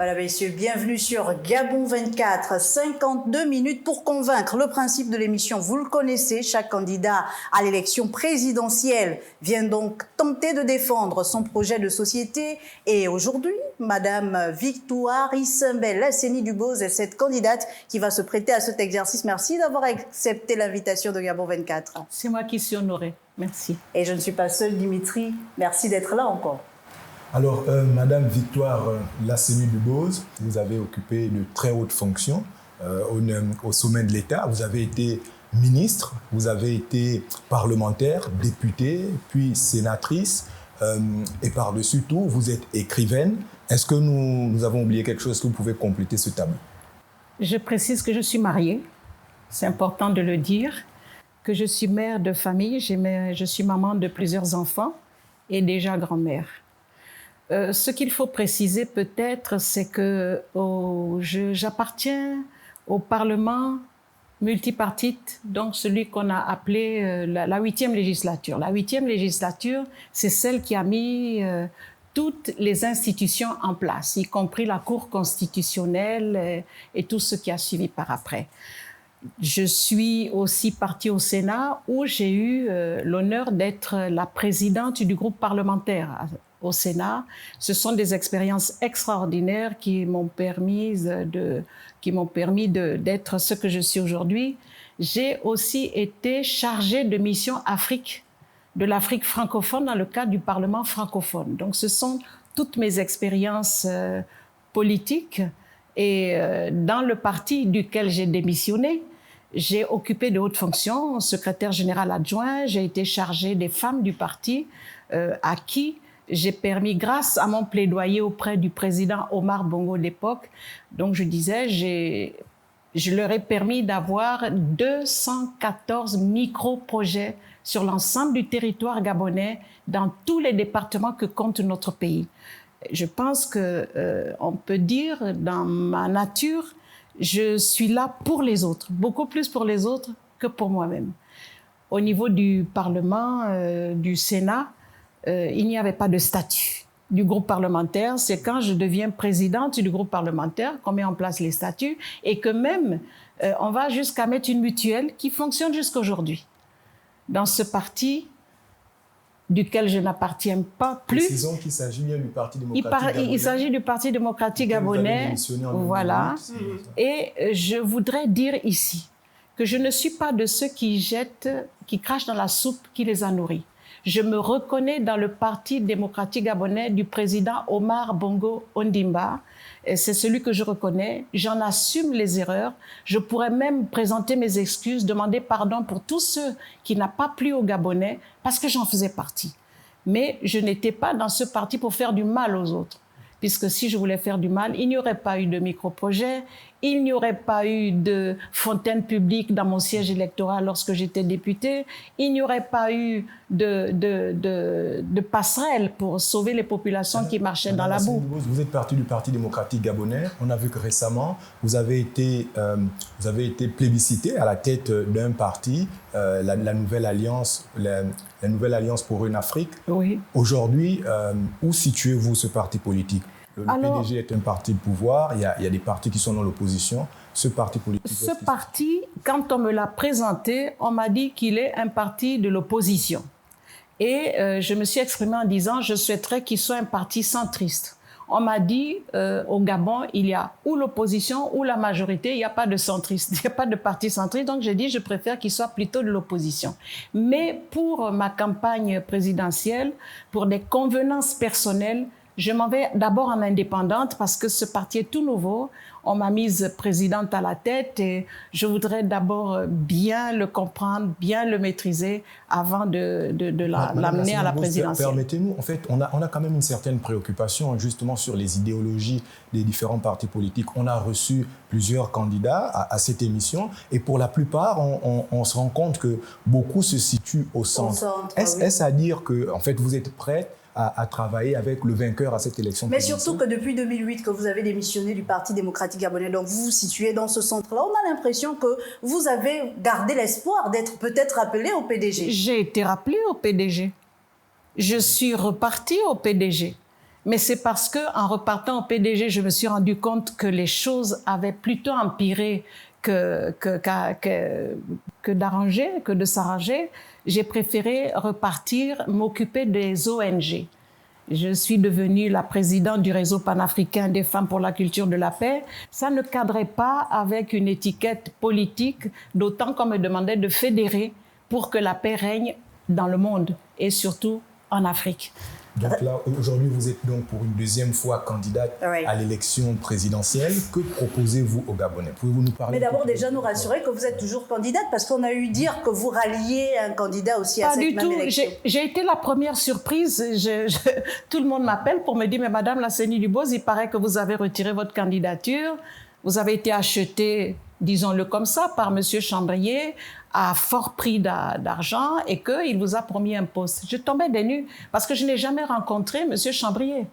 Voilà, messieurs, bienvenue sur Gabon 24, 52 minutes pour convaincre. Le principe de l'émission, vous le connaissez, chaque candidat à l'élection présidentielle vient donc tenter de défendre son projet de société. Et aujourd'hui, Madame Victoire Isembel Lasseni Duboz est cette candidate qui va se prêter à cet exercice. Merci d'avoir accepté l'invitation de Gabon 24. C'est moi qui suis honorée. Merci. Et je ne suis pas seule, Dimitri. Merci d'être là encore. Alors, Madame Victoire Lasseni Duboz, vous avez occupé de très hautes fonctions au sommet de l'État. Vous avez été ministre, vous avez été parlementaire, députée, puis sénatrice. Et par-dessus tout, vous êtes écrivaine. Est-ce que nous avons oublié quelque chose que vous pouvez compléter ce tableau? Je précise que je suis mariée. C'est important de le dire. Que je suis mère de famille. Je suis maman de plusieurs enfants et déjà grand-mère. Ce qu'il faut préciser peut-être, c'est que j'appartiens au Parlement multipartite, donc celui qu'on a appelé la 8e législature. La 8e législature, c'est celle qui a mis toutes les institutions en place, y compris la Cour constitutionnelle et tout ce qui a suivi par après. Je suis aussi partie au Sénat où j'ai eu l'honneur d'être la présidente du groupe parlementaire au Sénat. Ce sont des expériences extraordinaires qui m'ont permis d'être ce que je suis aujourd'hui. J'ai aussi été chargée de mission Afrique, de l'Afrique francophone dans le cadre du Parlement francophone. Donc ce sont toutes mes expériences politiques. Et dans le parti duquel j'ai démissionné, j'ai occupé de hautes fonctions, secrétaire général adjoint, j'ai été chargée des femmes du parti, à qui j'ai permis, grâce à mon plaidoyer auprès du président Omar Bongo d'époque, donc je disais, je leur ai permis d'avoir 214 micro-projets sur l'ensemble du territoire gabonais, dans tous les départements que compte notre pays. Je pense qu'on peut dire, dans ma nature, je suis là pour les autres, beaucoup plus pour les autres que pour moi-même. Au niveau du Parlement, du Sénat, il n'y avait pas de statut du groupe parlementaire. C'est quand je deviens présidente du groupe parlementaire qu'on met en place les statuts et que même on va jusqu'à mettre une mutuelle qui fonctionne jusqu'aujourd'hui. Dans ce parti duquel je n'appartiens pas plus. Précisons qu'il s'agit bien du Parti démocratique gabonais. Il s'agit du Parti démocratique gabonais. Voilà. Et je voudrais dire ici que je ne suis pas de ceux qui crachent dans la soupe qui les a nourris. Je me reconnais dans le Parti démocratique gabonais du président Omar Bongo Ondimba. C'est celui que je reconnais. J'en assume les erreurs. Je pourrais même présenter mes excuses, demander pardon pour tous ceux qui n'ont pas plu aux Gabonais parce que j'en faisais partie. Mais je n'étais pas dans ce parti pour faire du mal aux autres. Puisque si je voulais faire du mal, il n'y aurait pas eu de micro-projet, il n'y aurait pas eu de fontaine publique dans mon siège électoral lorsque j'étais députée, il n'y aurait pas eu de passerelle pour sauver les populations qui marchaient dans la boue. Vous êtes partie du Parti démocratique gabonais. On a vu que récemment, vous avez été plébiscité à la tête d'un parti, la Nouvelle Alliance, la Nouvelle Alliance pour une Afrique. Oui. Aujourd'hui, où situez-vous ce parti politique? Le PDG est un parti de pouvoir, il y a des partis qui sont dans l'opposition. Ce parti politique... Ce parti, quand on me l'a présenté, on m'a dit qu'il est un parti de l'opposition. Et je me suis exprimée en disant, je souhaiterais qu'il soit un parti centriste. On m'a dit, au Gabon, il y a ou l'opposition ou la majorité, il n'y a pas de centriste, il n'y a pas de parti centriste. Donc j'ai dit, je préfère qu'il soit plutôt de l'opposition. Mais pour ma campagne présidentielle, pour des convenances personnelles, je m'en vais d'abord en indépendante parce que ce parti est tout nouveau. On m'a mise présidente à la tête et je voudrais d'abord bien le comprendre, bien le maîtriser avant de l'amener à la présidentielle. Permettez-nous, en fait, on a quand même une certaine préoccupation justement sur les idéologies des différents partis politiques. On a reçu plusieurs candidats à cette émission et pour la plupart, on se rend compte que beaucoup se situent au centre. Est-ce à dire que, en fait, vous êtes prête à travailler avec le vainqueur à cette élection? Mais surtout que depuis 2008 que vous avez démissionné du Parti démocratique gabonais, donc vous vous situez dans ce centre-là, on a l'impression que vous avez gardé l'espoir d'être peut-être appelé au PDG. J'ai été rappelée au PDG. Je suis repartie au PDG. Mais c'est parce que, en repartant au PDG, je me suis rendu compte que les choses avaient plutôt empiré que d'arranger, que de s'arranger. J'ai préféré repartir, m'occuper des ONG. Je suis devenue la présidente du réseau panafricain des femmes pour la culture de la paix. Ça ne cadrait pas avec une étiquette politique, d'autant qu'on me demandait de fédérer pour que la paix règne dans le monde et surtout en Afrique. Donc là, aujourd'hui, vous êtes donc pour une deuxième fois candidate à l'élection présidentielle. Que proposez-vous aux Gabonais? Pouvez-vous nous parler? Mais d'abord, déjà nous rassurer que vous êtes toujours candidate, parce qu'on a eu dire que vous ralliez un candidat aussi à cette même élection. Pas du tout. J'ai été la première surprise. Tout le monde m'appelle pour me dire, mais Madame Lasseni Dubose, il paraît que vous avez retiré votre candidature. Vous avez été achetée, disons-le comme ça, par Monsieur Chambrier à fort prix d'argent et qu'il vous a promis un poste. Je tombais des nues parce que je n'ai jamais rencontré Monsieur Chambrier.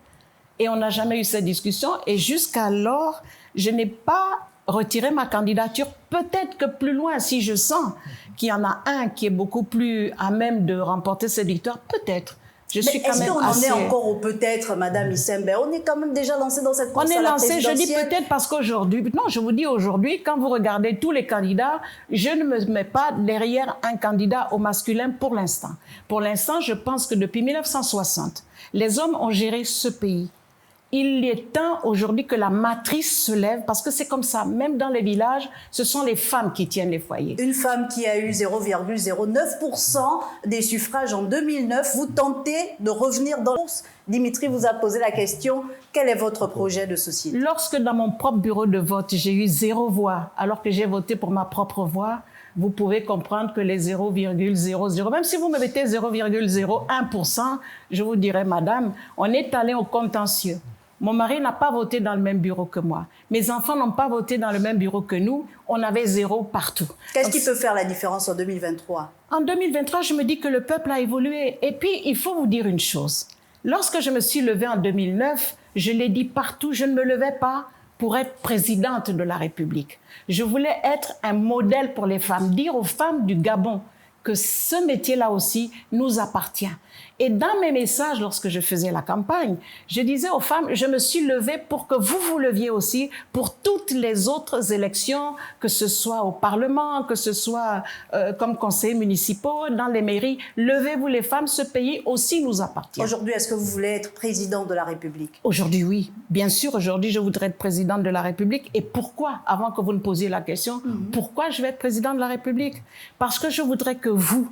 Et on n'a jamais eu cette discussion. Et jusqu'alors, je n'ai pas retiré ma candidature. Peut-être que plus loin, si je sens qu'il y en a un qui est beaucoup plus à même de remporter cette victoire, peut-être. Est-ce qu'on en est encore au peut-être, Madame Issembe? On est quand même déjà lancé dans cette course à la présidentielle. Je dis peut-être parce qu'aujourd'hui, non, je vous dis aujourd'hui, quand vous regardez tous les candidats, je ne me mets pas derrière un candidat au masculin pour l'instant. Pour l'instant, je pense que depuis 1960, les hommes ont géré ce pays. Il est temps aujourd'hui que la matrice se lève, parce que c'est comme ça, même dans les villages, ce sont les femmes qui tiennent les foyers. Une femme qui a eu 0,09% des suffrages en 2009, vous tentez de revenir dans la course. Dimitri vous a posé la question, quel est votre projet de société? Lorsque dans mon propre bureau de vote, j'ai eu 0 voix, alors que j'ai voté pour ma propre voix, vous pouvez comprendre que les 0,00, même si vous me mettez 0,01%, je vous dirais, madame, on est allé au contentieux. Mon mari n'a pas voté dans le même bureau que moi. Mes enfants n'ont pas voté dans le même bureau que nous. On avait 0 partout. Qu'est-ce qui peut faire la différence en 2023? En 2023, je me dis que le peuple a évolué. Et puis, il faut vous dire une chose. Lorsque je me suis levée en 2009, je l'ai dit partout, je ne me levais pas pour être présidente de la République. Je voulais être un modèle pour les femmes, dire aux femmes du Gabon que ce métier-là aussi nous appartient. Et dans mes messages, lorsque je faisais la campagne, je disais aux femmes, je me suis levée pour que vous vous leviez aussi pour toutes les autres élections, que ce soit au Parlement, que ce soit comme conseillers municipaux, dans les mairies. Levez-vous les femmes, ce pays aussi nous appartient. Aujourd'hui, est-ce que vous voulez être président de la République? Aujourd'hui, oui. Bien sûr, aujourd'hui, je voudrais être présidente de la République. Et pourquoi? Avant que vous ne posiez la question, pourquoi je vais être président de la République? Parce que je voudrais que vous,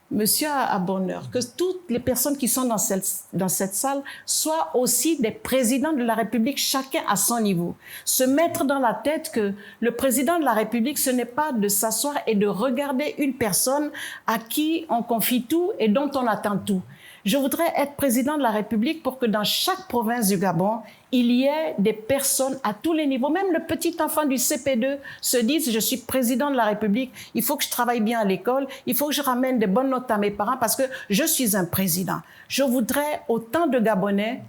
Monsieur à bonheur, que toutes les personnes qui sont dans cette salle soient aussi des présidents de la République, chacun à son niveau. Se mettre dans la tête que le président de la République, ce n'est pas de s'asseoir et de regarder une personne à qui on confie tout et dont on attend tout. Je voudrais être président de la République pour que dans chaque province du Gabon, il y ait des personnes à tous les niveaux. Même le petit enfant du CP2 se dise, je suis président de la République, il faut que je travaille bien à l'école, il faut que je ramène des bonnes notes à mes parents parce que je suis un président. Je voudrais autant de Gabonais,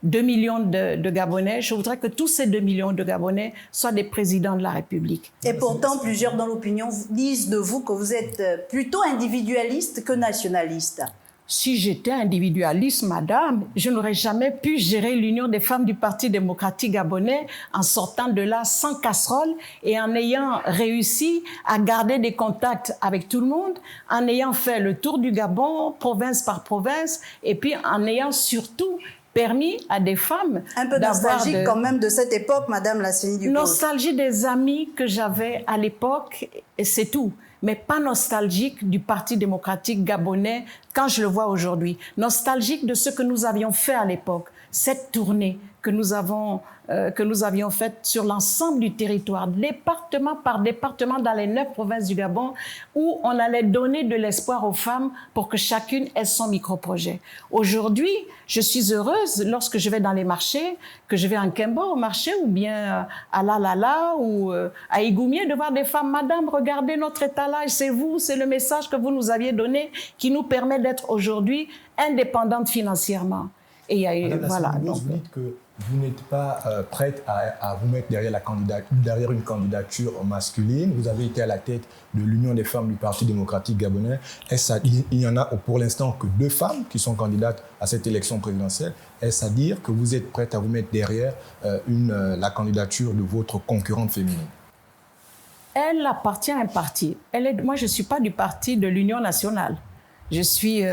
2 millions de Gabonais, je voudrais que tous ces 2 millions de Gabonais soient des présidents de la République. Et pourtant, plusieurs dans l'opinion disent de vous que vous êtes plutôt individualiste que nationaliste. Si j'étais individualiste, madame, je n'aurais jamais pu gérer l'Union des femmes du Parti démocratique gabonais en sortant de là sans casserole et en ayant réussi à garder des contacts avec tout le monde, en ayant fait le tour du Gabon, province par province, et puis en ayant surtout permis à des femmes un peu nostalgique quand même de cette époque, Madame Lasseni Dubose. Nostalgie des amis que j'avais à l'époque, et c'est tout. Mais pas nostalgique du Parti démocratique gabonais quand je le vois aujourd'hui. Nostalgique de ce que nous avions fait à l'époque, cette tournée que nous avions faite sur l'ensemble du territoire, département par département dans les 9 provinces du Gabon, où on allait donner de l'espoir aux femmes pour que chacune ait son micro-projet. Aujourd'hui, je suis heureuse lorsque je vais dans les marchés, que je vais en Kemba au marché ou bien à Lalala ou à Igoumier, de voir des femmes. Madame, regardez notre étalage, c'est vous, c'est le message que vous nous aviez donné qui nous permet d'être aujourd'hui indépendantes financièrement. Et Madame voilà. Donc, vous dites que vous n'êtes pas prête à vous mettre derrière une candidature masculine. Vous avez été à la tête de l'Union des femmes du Parti démocratique gabonais. Il n'y en a pour l'instant que 2 femmes qui sont candidates à cette élection présidentielle. Est-ce à dire que vous êtes prête à vous mettre derrière la candidature de votre concurrente féminine? Elle appartient à un parti. Moi, je ne suis pas du parti de l'Union nationale. Je suis,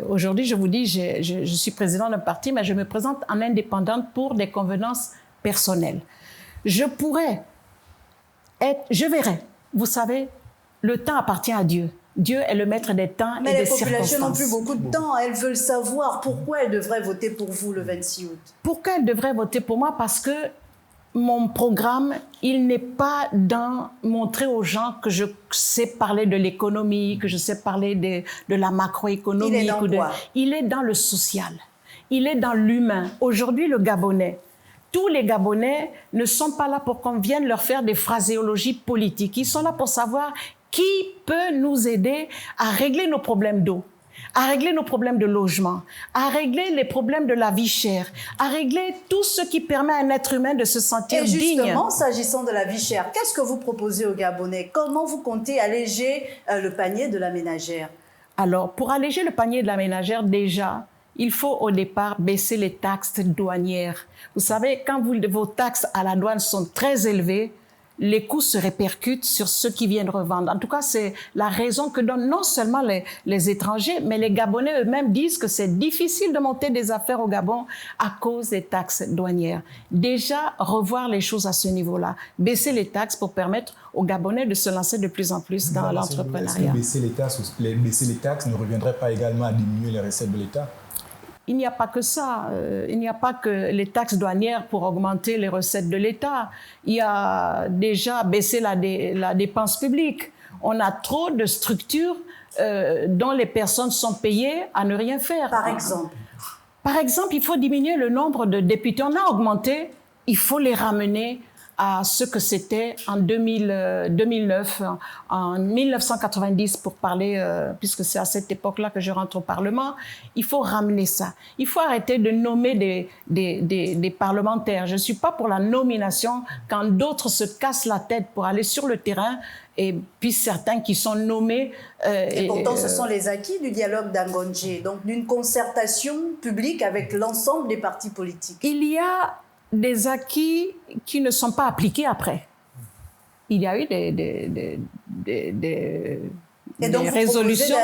aujourd'hui, je vous dis, je suis président d'un parti, mais je me présente en indépendante pour des convenances personnelles. Je verrai. Vous savez, le temps appartient à Dieu. Dieu est le maître des temps et des circonstances. Mais les populations n'ont plus beaucoup de temps. Elles veulent savoir pourquoi elles devraient voter pour vous le 26 août. Pourquoi elles devraient voter pour moi? Parce que mon programme, il n'est pas dans montrer aux gens que je sais parler de l'économie, que je sais parler de la macroéconomie. Il est dans quoi? Il est dans le social. Il est dans l'humain. Aujourd'hui, le Gabonais, tous les Gabonais ne sont pas là pour qu'on vienne leur faire des phraséologies politiques. Ils sont là pour savoir qui peut nous aider à régler nos problèmes d'eau, à régler nos problèmes de logement, à régler les problèmes de la vie chère, à régler tout ce qui permet à un être humain de se sentir digne. Et justement, s'agissant de la vie chère, qu'est-ce que vous proposez aux Gabonais? Comment vous comptez alléger le panier de la ménagère? Alors, pour alléger le panier de la ménagère, déjà, il faut au départ baisser les taxes douanières. Vous savez, quand vos taxes à la douane sont très élevées, les coûts se répercutent sur ceux qui viennent revendre. En tout cas, c'est la raison que donnent non seulement les étrangers, mais les Gabonais eux-mêmes disent que c'est difficile de monter des affaires au Gabon à cause des taxes douanières. Déjà, revoir les choses à ce niveau-là. Baisser les taxes pour permettre aux Gabonais de se lancer de plus en plus dans l'entrepreneuriat. Baisser les taxes ne reviendrait pas également à diminuer les recettes de l'État? Il n'y a pas que ça. Il n'y a pas que les taxes douanières pour augmenter les recettes de l'État. Il y a déjà baissé la dépense publique. On a trop de structures dont les personnes sont payées à ne rien faire. Par exemple? Par exemple, il faut diminuer le nombre de députés. On a augmenté, il faut les ramener à ce que c'était en 2009, en 1990 pour parler, puisque c'est à cette époque-là que je rentre au Parlement. Il faut ramener ça. Il faut arrêter de nommer des parlementaires. Je ne suis pas pour la nomination quand d'autres se cassent la tête pour aller sur le terrain et puis certains qui sont nommés... et pourtant, ce sont les acquis du dialogue d'Angonje, donc d'une concertation publique avec l'ensemble des partis politiques. Il y a des acquis qui ne sont pas appliqués après. Il y a eu des résolutions.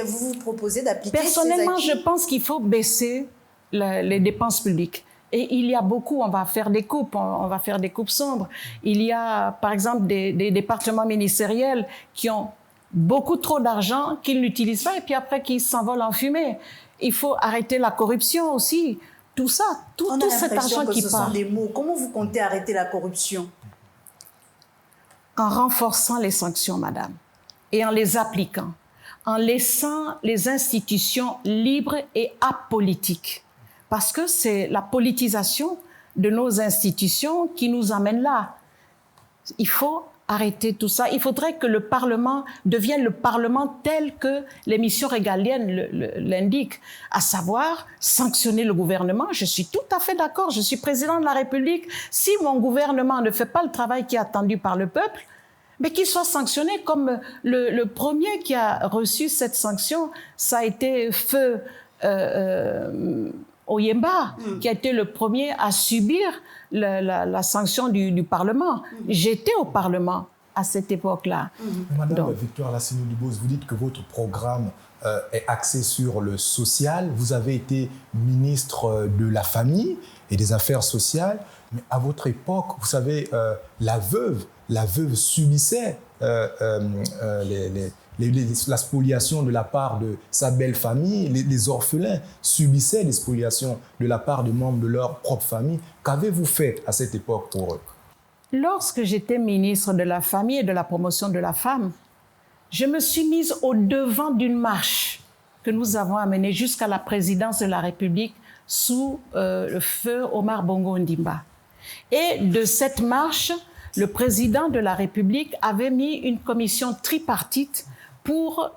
Vous proposez d'appliquer Personnellement, ces acquis? je pense qu'il faut baisser les dépenses publiques. Et il y a beaucoup, on va faire des coupes, on va faire des coupes sombres. Il y a, par exemple, des départements ministériels qui ont beaucoup trop d'argent qu'ils n'utilisent pas et puis après qui s'envolent en fumée. Il faut arrêter la corruption aussi. Tout ça, tout cet argent qui part. Ce sont des mots. Comment vous comptez arrêter la corruption? En renforçant les sanctions, madame, et en les appliquant, en laissant les institutions libres et apolitiques. Parce que c'est la politisation de nos institutions qui nous amène là. Il faut arrêter tout ça. Il faudrait que le Parlement devienne le Parlement tel que les missions régaliennes l'indiquent, à savoir sanctionner le gouvernement. Je suis tout à fait d'accord. Je suis président de la République. Si mon gouvernement ne fait pas le travail qui est attendu par le peuple, mais qu'il soit sanctionné comme le premier qui a reçu cette sanction, ça a été Feu Oyemba, qui a été le premier à subir la sanction du Parlement. J'étais au Parlement à cette époque-là. Madame Victoire Lasseni-Dubose, vous dites que votre programme est axé sur le social. Vous avez été ministre de la Famille et des Affaires sociales. Mais à votre époque, vous savez, la veuve subissait la spoliation de la part de sa belle famille. Les orphelins subissaient des spoliations de la part de membres de leur propre famille. Qu'avez-vous fait à cette époque pour eux? Lorsque j'étais ministre de la Famille et de la Promotion de la Femme, je me suis mise au devant d'une marche que nous avons amenée jusqu'à la présidence de la République sous le feu Omar Bongo Ondimba. Et de cette marche, le président de la République avait mis une commission tripartite pour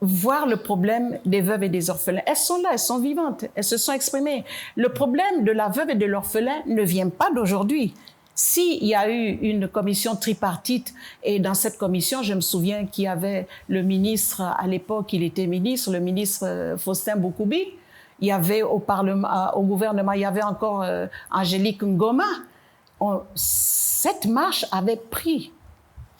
voir le problème des veuves et des orphelins. Elles sont là, elles sont vivantes, elles se sont exprimées. Le problème de la veuve et de l'orphelin ne vient pas d'aujourd'hui. S'il y a eu une commission tripartite, et dans cette commission, je me souviens qu'il y avait le ministre, à l'époque, il était ministre, le ministre Faustin Boukoubi, il y avait au Parlement, au gouvernement, il y avait encore Angélique Ngoma. Cette marche avait pris.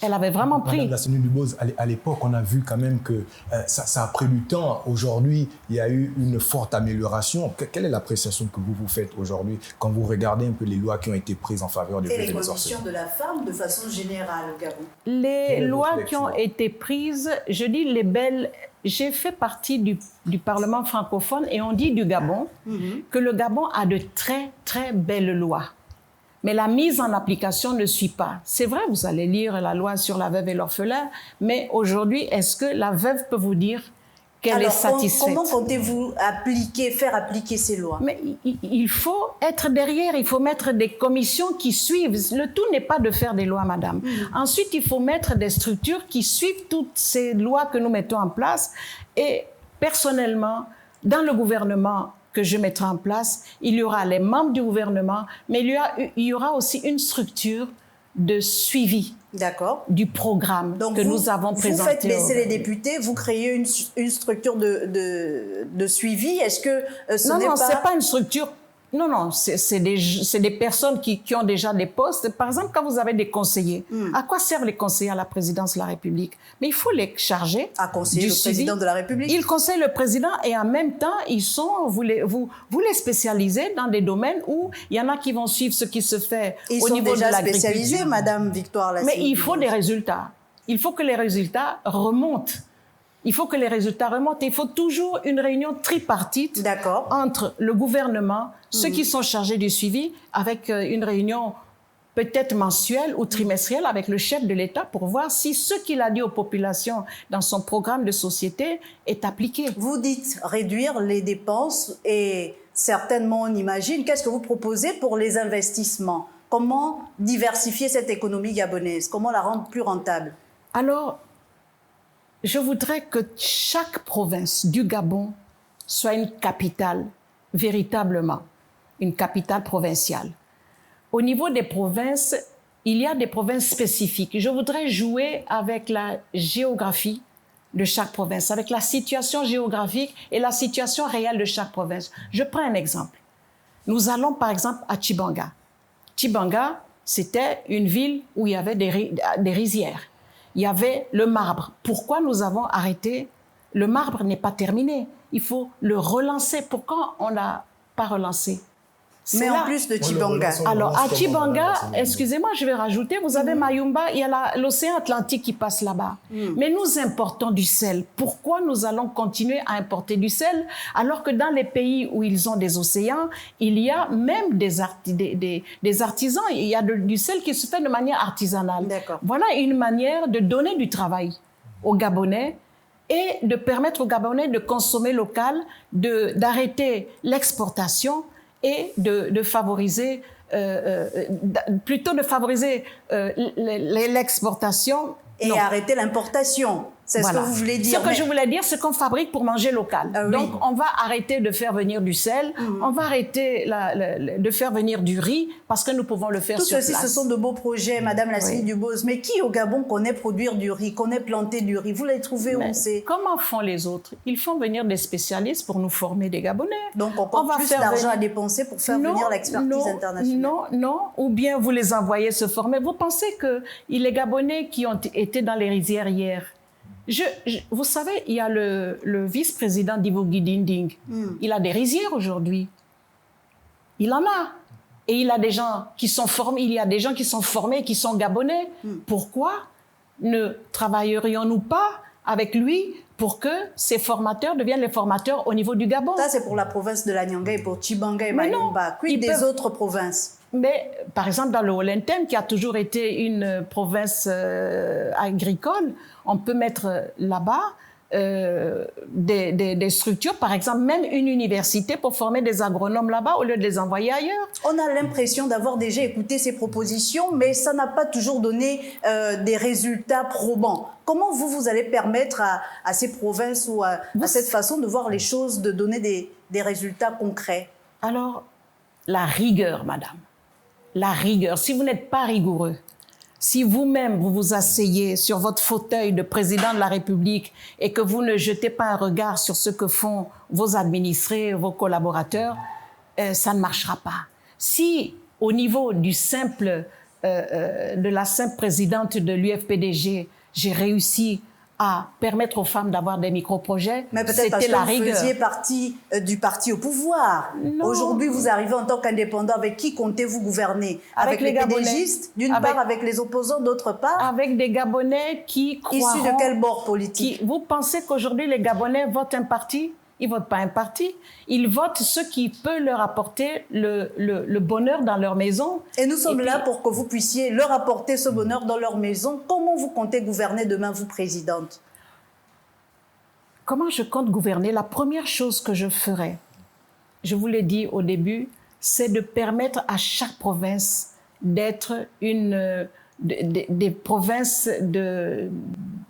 Elle avait vraiment pris. Madame Lassénie Dubose, à l'époque, on a vu quand même que ça a pris du temps. Aujourd'hui, il y a eu une forte amélioration. Quelle est l'appréciation que vous faites aujourd'hui quand vous regardez un peu les lois qui ont été prises en faveur des veuves et des orphelins? Et les conditions de la femme de façon générale au Gabon? Les lois qui ont été prises, je dis les belles... J'ai fait partie du Parlement francophone et on dit du Gabon que le Gabon a de très, très belles lois. Mais la mise en application ne suit pas. C'est vrai, vous allez lire la loi sur la veuve et l'orphelin, mais aujourd'hui, est-ce que la veuve peut vous dire qu'elle est satisfaite? Comment comptez-vous faire appliquer ces lois? Mais il faut être derrière, il faut mettre des commissions qui suivent. Le tout n'est pas de faire des lois, madame. Ensuite, il faut mettre des structures qui suivent toutes ces lois que nous mettons en place. Et personnellement, dans le gouvernement que je mettrai en place, il y aura les membres du gouvernement, mais il y aura aussi une structure de suivi du programme que nous avons présenté. Vous faites baisser les députés, vous créez une structure de suivi. Est-ce que ce n'est pas... Non, c'est pas une structure... Non, c'est des personnes qui ont déjà des postes. Par exemple, quand vous avez des conseillers, à quoi servent les conseillers à la présidence de la République? Mais il faut les charger à conseiller le président de la République. Ils conseillent le président et en même temps, vous les spécialisez dans des domaines où il y en a qui vont suivre ce qui se fait au niveau de l'agriculture. Ils sont déjà spécialisés, Madame Victoire Lassénie. Mais il faut des résultats. Il faut que les résultats remontent. Il faut que les résultats remontent. Il faut toujours une réunion tripartite entre le gouvernement, ceux qui sont chargés du suivi, avec une réunion peut-être mensuelle ou trimestrielle avec le chef de l'État pour voir si ce qu'il a dit aux populations dans son programme de société est appliqué. Vous dites réduire les dépenses et certainement on imagine. Qu'est-ce que vous proposez pour les investissements? Comment diversifier cette économie gabonaise? Comment la rendre plus rentable? Alors, je voudrais que chaque province du Gabon soit une capitale, véritablement, une capitale provinciale. Au niveau des provinces, il y a des provinces spécifiques. Je voudrais jouer avec la géographie de chaque province, avec la situation géographique et la situation réelle de chaque province. Je prends un exemple. Nous allons par exemple à Tchibanga. Tchibanga, c'était une ville où il y avait des rizières. Il y avait le marbre. Pourquoi nous avons arrêté? Le marbre n'est pas terminé. Il faut le relancer. Pourquoi on ne l'a pas relancé? Mais en plus de Tchibanga. Alors, à Tchibanga, excusez-moi, je vais rajouter, vous avez Mayumba, il y a l'océan Atlantique qui passe là-bas. Mais nous importons du sel. Pourquoi nous allons continuer à importer du sel alors que dans les pays où ils ont des océans, il y a même des artisans, il y a du sel qui se fait de manière artisanale. Voilà une manière de donner du travail aux Gabonais et de permettre aux Gabonais de consommer local, d'arrêter l'exportation et de favoriser, plutôt de favoriser l'exportation. Et arrêter l'importation. C'est ce que vous voulez dire. Ce que je voulais dire, c'est qu'on fabrique pour manger local. Donc, on va arrêter de faire venir du sel, on va arrêter de faire venir du riz, parce que nous pouvons le faire sur place. Tout ceci, ce sont de beaux projets, Madame Lassénie Dubose. Mais qui au Gabon connaît produire du riz, connaît planter du riz? Vous les trouvez où c'est? Comment font les autres? Ils font venir des spécialistes pour nous former des Gabonais. Donc, on va plus d'argent à dépenser pour faire venir l'expertise internationale. Non. Ou bien vous les envoyez se former. Vous pensez que les Gabonais qui ont été dans les rizières hier, vous savez, il y a le vice-président d'Ivogui Dinding. Il a des rizières aujourd'hui. Il en a. Et il a des gens qui sont formés. Il y a des gens qui sont formés, qui sont gabonais. Pourquoi ne travaillerions-nous pas avec lui pour que ces formateurs deviennent les formateurs au niveau du Gabon? Ça, c'est pour la province de la Nyanga et pour Tchibanga et Mayumba. Quid des autres provinces? Mais, par exemple, dans le Haut-Lentem, qui a toujours été une province agricole, on peut mettre là-bas des structures, par exemple même une université pour former des agronomes là-bas au lieu de les envoyer ailleurs. On a l'impression d'avoir déjà écouté ces propositions, mais ça n'a pas toujours donné des résultats probants. Comment vous allez permettre à ces provinces ou à cette façon de voir les choses, de donner des résultats concrets? Alors, la rigueur, madame. La rigueur. Si vous n'êtes pas rigoureux, si vous-même, vous vous asseyez sur votre fauteuil de président de la République et que vous ne jetez pas un regard sur ce que font vos administrés, vos collaborateurs, ça ne marchera pas. Si, au niveau du de la simple présidente de l'UFPDG, j'ai réussi à permettre aux femmes d'avoir des micro-projets, mais peut-être parce que vous faisiez partie du parti au pouvoir. Aujourd'hui, vous arrivez en tant qu'indépendant. Avec qui comptez-vous gouverner? Avec les pédégistes, d'une part, avec les opposants, d'autre part? Avec des Gabonais qui croiront... Issus de quel bord politique? Vous pensez qu'aujourd'hui, les Gabonais votent un parti? Ils ne votent pas un parti. Ils votent ce qui peut leur apporter le bonheur dans leur maison. Et nous sommes là pour que vous puissiez leur apporter ce bonheur dans leur maison. Comment vous comptez gouverner demain, vous, présidente? Comment je compte gouverner? La première chose que je ferai, je vous l'ai dit au début, c'est de permettre à chaque province d'être des provinces,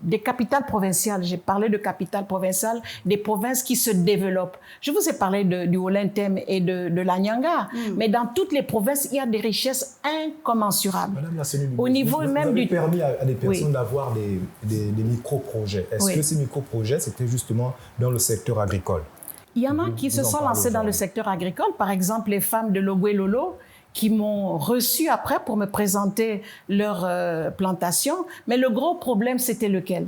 des capitales provinciales. J'ai parlé de capitales provinciales, des provinces qui se développent. Je vous ai parlé du Haut-Lintem et de la Nyanga, mais dans toutes les provinces, il y a des richesses incommensurables. Madame la Sénile, au niveau vous même avez permis à des personnes d'avoir des micro-projets. Est-ce que ces micro-projets, c'était justement dans le secteur agricole? Il y en a qui se sont lancés dans le secteur agricole. Par exemple, les femmes de Logwe Lolo, qui m'ont reçu après pour me présenter leur plantation. Mais le gros problème, c'était lequel?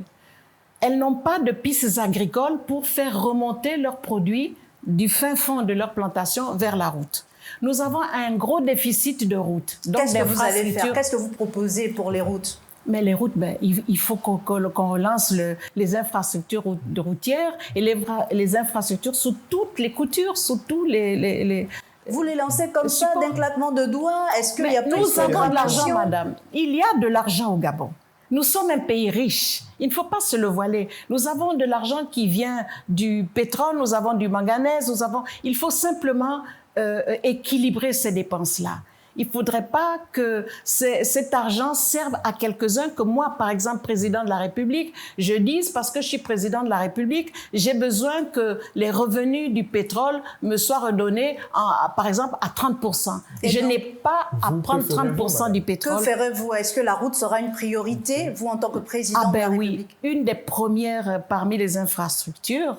Elles n'ont pas de pistes agricoles pour faire remonter leurs produits du fin fond de leur plantation vers la route. Nous avons un gros déficit de routes. Qu'est-ce que vous allez faire? Qu'est-ce que vous proposez pour les routes? Mais les routes, il faut qu'on relance les infrastructures routières et les infrastructures sous toutes les coutures, sous tous les Vous les lancez comme ça, d'un claquement de doigts? Est-ce qu'il y a plus nous avons de l'argent, madame. Il y a de l'argent au Gabon. Nous sommes un pays riche. Il ne faut pas se le voiler. Nous avons de l'argent qui vient du pétrole, nous avons du manganèse, il faut simplement équilibrer ces dépenses-là. Il ne faudrait pas que cet argent serve à quelques-uns, que moi, par exemple, président de la République, je dise, parce que je suis président de la République, j'ai besoin que les revenus du pétrole me soient redonnés, par exemple, à 30%. Je n'ai pas à prendre 30% du pétrole. Que ferez-vous? Est-ce que la route sera une priorité, vous, en tant que président de la République? Oui, une des premières parmi les infrastructures,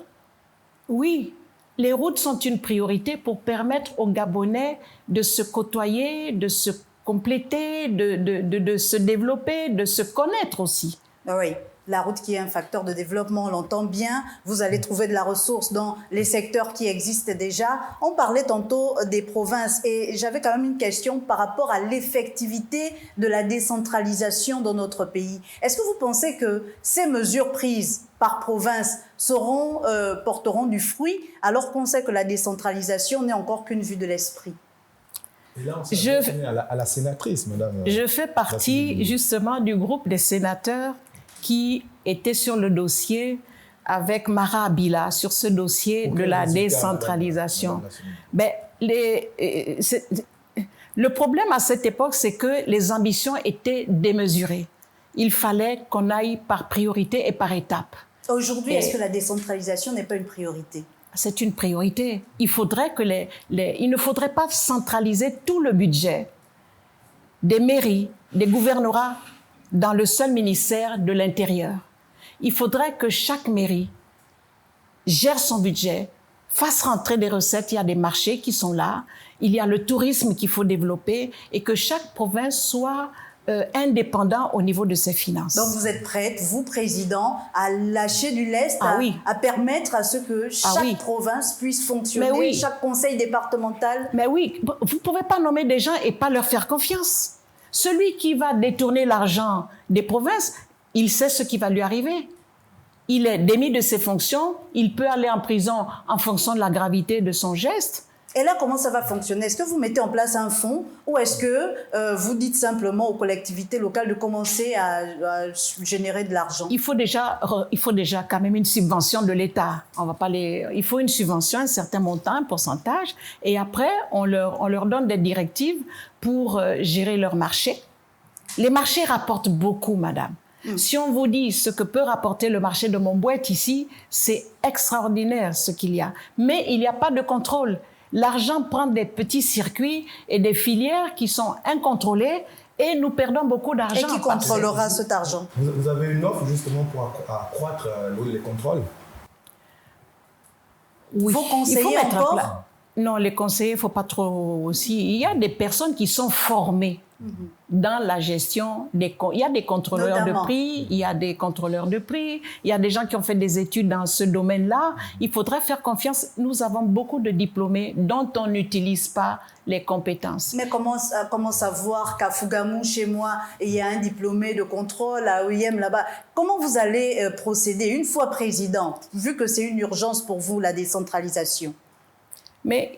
oui. Les routes sont une priorité pour permettre aux Gabonais de se côtoyer, de se compléter, de se développer, de se connaître aussi. Oui, la route qui est un facteur de développement, on l'entend bien. Vous allez trouver de la ressource dans les secteurs qui existent déjà. On parlait tantôt des provinces et j'avais quand même une question par rapport à l'effectivité de la décentralisation dans notre pays. Est-ce que vous pensez que ces mesures prises par province porteront du fruit, alors qu'on sait que la décentralisation n'est encore qu'une vue de l'esprit? Et là, on à la sénatrice, madame. Je fais partie justement du groupe des sénateurs qui étaient sur le dossier avec Mara Abila, sur ce dossier de la décentralisation. Le problème à cette époque, c'est que les ambitions étaient démesurées. Il fallait qu'on aille par priorité et par étapes. Aujourd'hui, est-ce que la décentralisation n'est pas une priorité? C'est une priorité. Il ne faudrait pas centraliser tout le budget des mairies, des gouvernorats dans le seul ministère de l'Intérieur. Il faudrait que chaque mairie gère son budget, fasse rentrer des recettes. Il y a des marchés qui sont là, il y a le tourisme qu'il faut développer et que chaque province soit indépendant au niveau de ses finances. Donc vous êtes prête, vous, président, à lâcher du lest, à permettre à ce que chaque province puisse fonctionner, chaque conseil départemental? Mais oui, vous ne pouvez pas nommer des gens et pas leur faire confiance. Celui qui va détourner l'argent des provinces, il sait ce qui va lui arriver. Il est démis de ses fonctions, il peut aller en prison en fonction de la gravité de son geste. Et là, comment ça va fonctionner? Est-ce que vous mettez en place un fonds ou est-ce que vous dites simplement aux collectivités locales de commencer à générer de l'argent? Il faut déjà quand même une subvention de l'État. Il faut une subvention, un certain montant, un pourcentage, et après, on leur donne des directives pour gérer leur marché. Les marchés rapportent beaucoup, madame. Si on vous dit ce que peut rapporter le marché de Montbouette ici, c'est extraordinaire ce qu'il y a. Mais il n'y a pas de contrôle. L'argent prend des petits circuits et des filières qui sont incontrôlées et nous perdons beaucoup d'argent. Et qui contrôlera cet argent? Vous avez une offre justement pour accroître les contrôles? Oui. Vos conseillers encore? Non, les conseillers, il ne faut pas trop aussi. Il y a des personnes qui sont formées dans la gestion il y a des contrôleurs de prix, il y a des contrôleurs de prix, il y a des gens qui ont fait des études dans ce domaine-là. Il faudrait faire confiance. Nous avons beaucoup de diplômés dont on n'utilise pas les compétences. Mais comment savoir qu'à Fougamou, chez moi, il y a un diplômé de contrôle, à OIM là-bas? Comment vous allez procéder une fois président, vu que c'est une urgence pour vous, la décentralisation? Mais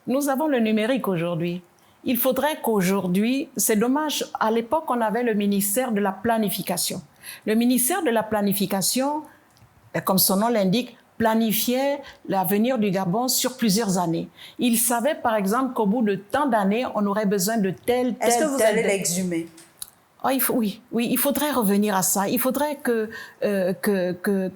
nous avons le numérique aujourd'hui. Il faudrait qu'aujourd'hui, c'est dommage, à l'époque, on avait le ministère de la planification. Le ministère de la planification, comme son nom l'indique, planifiait l'avenir du Gabon sur plusieurs années. Il savait, par exemple, qu'au bout de tant d'années, on aurait besoin de tel. Est-ce que vous allez l'exhumer? Oh, oui, il faudrait revenir à ça. Il faudrait que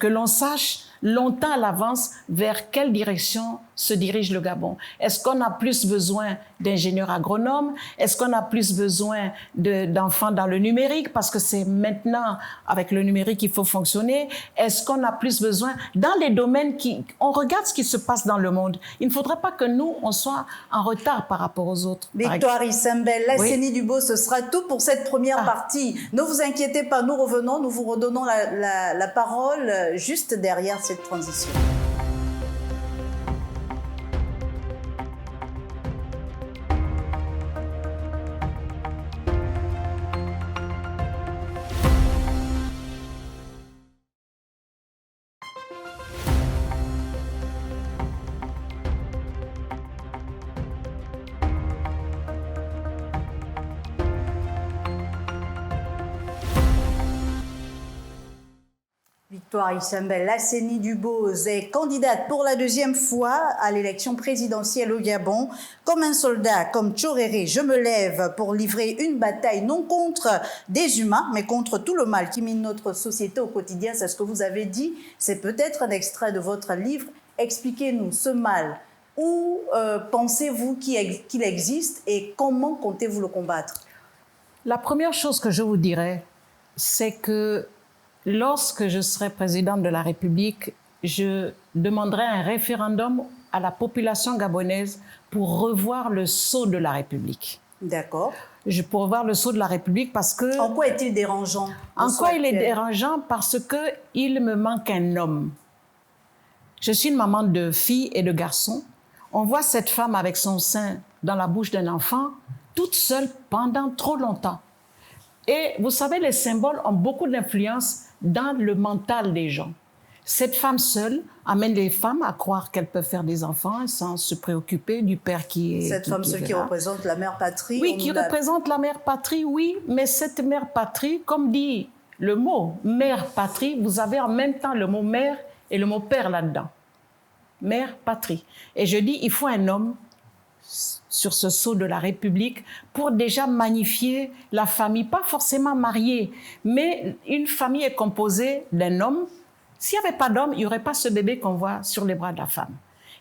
l'on sache longtemps à l'avance vers quelle direction se dirige le Gabon. Est-ce qu'on a plus besoin d'ingénieurs agronomes? Est-ce qu'on a plus besoin d'enfants dans le numérique? Parce que c'est maintenant avec le numérique qu'il faut fonctionner. Est-ce qu'on a plus besoin dans les domaines on regarde ce qui se passe dans le monde. Il ne faudrait pas que nous, on soit en retard par rapport aux autres. Victoire Issembel, la CENI Dubos, ce sera tout pour cette première partie. Ne vous inquiétez pas, nous revenons, nous vous redonnons la parole juste derrière cette transition. Victoire Issembel, la CENI Dubos est candidate pour la deuxième fois à l'élection présidentielle au Gabon. Comme un soldat, comme Tchoréré, je me lève pour livrer une bataille non contre des humains, mais contre tout le mal qui mine notre société au quotidien. C'est ce que vous avez dit. C'est peut-être un extrait de votre livre. Expliquez-nous ce mal. Où pensez-vous qu'il existe et comment comptez-vous le combattre? La première chose que je vous dirais, c'est que lorsque je serai présidente de la République, je demanderai un référendum à la population gabonaise pour revoir le sceau de la République. D'accord. Pour revoir le sceau de la République parce que... En quoi est-il dérangeant? En quoi il est dérangeant? Parce qu'il me manque un homme. Je suis une maman de filles et de garçons. On voit cette femme avec son sein dans la bouche d'un enfant, toute seule pendant trop longtemps. Et vous savez, les symboles ont beaucoup d'influence dans le mental des gens. Cette femme seule amène les femmes à croire qu'elles peuvent faire des enfants sans se préoccuper du père qui est... Cette femme seule qui représente la mère patrie. Oui, qui représente la mère patrie, oui, mais cette mère patrie, comme dit le mot mère patrie, vous avez en même temps le mot mère et le mot père là-dedans. Mère patrie. Et je dis, il faut un homme sur ce sceau de la République pour déjà magnifier la famille, pas forcément mariée, mais une famille est composée d'un homme. S'il n'y avait pas d'homme, il n'y aurait pas ce bébé qu'on voit sur les bras de la femme.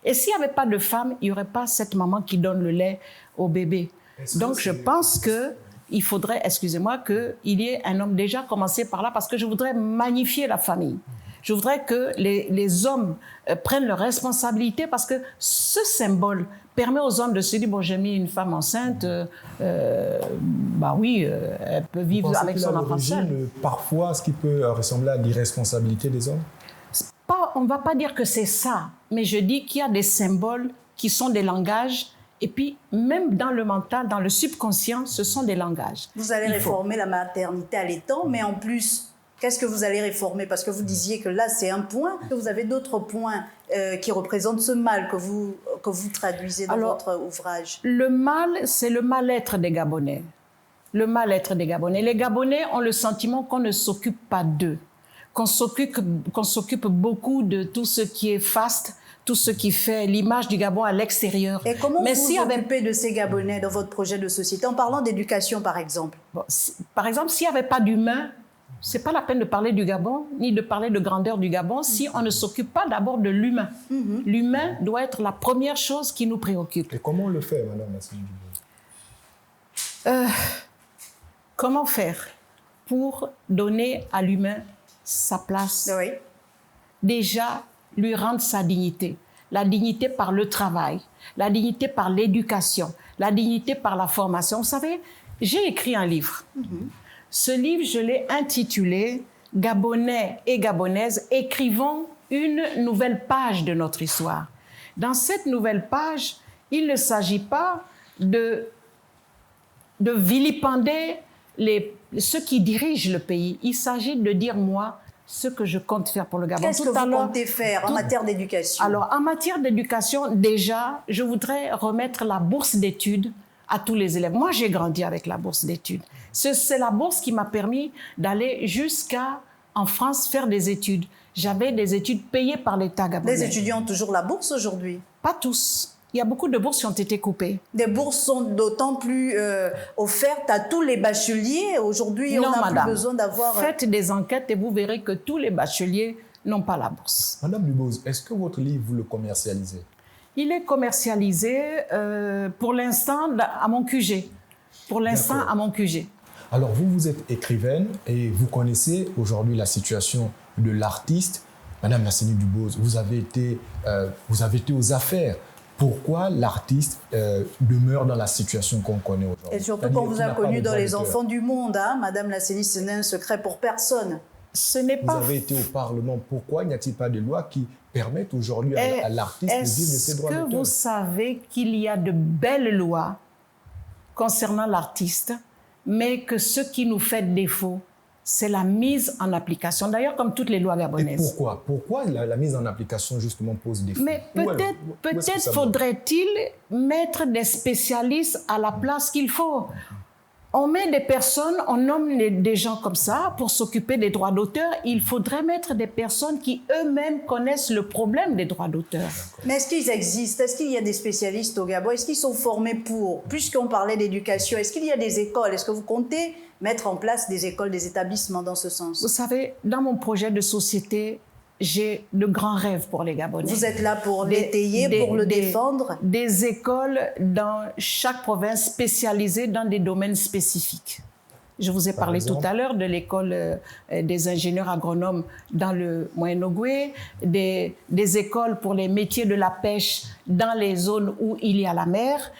Et s'il n'y avait pas de femme, il n'y aurait pas cette maman qui donne le lait au bébé. Donc je pense qu'il faudrait, excusez-moi, qu'il y ait un homme déjà commencé par là, parce que je voudrais magnifier la famille. Je voudrais que les hommes prennent leurs responsabilités, parce que ce symbole permet aux hommes de se dire, bon, j'ai mis une femme enceinte, bah oui, elle peut vivre avec son enfant seul. Parfois, ce qui peut ressembler à l'irresponsabilité des hommes? On ne va pas dire que c'est ça, mais je dis qu'il y a des symboles qui sont des langages, et puis même dans le mental, dans le subconscient, ce sont des langages. Vous allez réformer la maternité allaitant, mais en plus... Qu'est-ce que vous allez réformer? Parce que vous disiez que là, c'est un point. Vous avez d'autres points qui représentent ce mal que vous que vous traduisez dans votre ouvrage? Le mal, c'est le mal-être des Gabonais. Le mal-être des Gabonais. Les Gabonais ont le sentiment qu'on ne s'occupe pas d'eux, qu'on s'occupe beaucoup de tout ce qui est faste, tout ce qui fait l'image du Gabon à l'extérieur. Et comment vous vous occupez de ces Gabonais dans votre projet de société, en parlant d'éducation, par exemple? Bon, par exemple, s'il n'y avait pas d'humain, ce n'est pas la peine de parler du Gabon, ni de parler de grandeur du Gabon, si on ne s'occupe pas d'abord de l'humain. L'humain doit être la première chose qui nous préoccupe. Et comment on le fait, Madame Lasseni Dubose? Comment faire pour donner à l'humain sa place? Oui. Déjà, lui rendre sa dignité. La dignité par le travail, la dignité par l'éducation, la dignité par la formation. Vous savez, j'ai écrit un livre. Ce livre, je l'ai intitulé « Gabonais et Gabonaises, écrivons une nouvelle page de notre histoire ». Dans cette nouvelle page, il ne s'agit pas de vilipender ceux qui dirigent le pays. Il s'agit de dire, moi, ce que je compte faire pour le Gabon. Qu'est-ce que vous comptez faire en matière d'éducation? Alors, en matière d'éducation, déjà, je voudrais remettre la bourse d'études à tous les élèves. Moi, j'ai grandi avec la bourse d'études. C'est la bourse qui m'a permis d'aller jusqu'en France faire des études. J'avais des études payées par l'État gabonais. Les étudiants ont toujours la bourse aujourd'hui? Pas tous. Il y a beaucoup de bourses qui ont été coupées. Des bourses sont d'autant plus offertes à tous les bacheliers. Aujourd'hui, on n'a plus besoin d'avoir... Faites des enquêtes et vous verrez que tous les bacheliers n'ont pas la bourse. Madame Dubose, est-ce que votre livre, vous le commercialisez? Il est commercialisé pour l'instant à mon QG. Pour l'instant, à mon QG. Alors, vous êtes écrivaine et vous connaissez aujourd'hui la situation de l'artiste. Madame Lasseni Dubose, vous avez été aux affaires. Pourquoi l'artiste demeure dans la situation qu'on connaît aujourd'hui? Et surtout qu'on vous a connu dans Les Enfants du Monde, hein, Madame Lasseni, ce n'est un secret pour personne. Ce n'est pas... Vous avez été au Parlement. Pourquoi n'y a-t-il pas de loi qui permettent aujourd'hui à l'artiste de vivre de ses droits d'auteur? Est-ce que vous savez qu'il y a de belles lois concernant l'artiste, mais que ce qui nous fait défaut, c'est la mise en application. D'ailleurs, comme toutes les lois gabonaises. Et pourquoi la mise en application, justement, pose défaut? Mais peut-être faudrait-il mettre des spécialistes à la place qu'il faut. On met des personnes, on nomme des gens comme ça pour s'occuper des droits d'auteur. Il faudrait mettre des personnes qui eux-mêmes connaissent le problème des droits d'auteur. Mais est-ce qu'ils existent? Est-ce qu'il y a des spécialistes au Gabon? Est-ce qu'ils sont formés pour? Puisqu'on parlait d'éducation, est-ce qu'il y a des écoles? Est-ce que vous comptez mettre en place des écoles, des établissements dans ce sens? Vous savez, dans mon projet de société, j'ai de grands rêves pour les Gabonais. Vous êtes là pour l'étayer, pour le défendre? Des écoles dans chaque province spécialisées dans des domaines spécifiques. Je vous ai parlé tout à l'heure de l'école des ingénieurs agronomes dans le Moyen-Ogooué, des écoles pour les métiers de la pêche dans les zones où il y a la mer.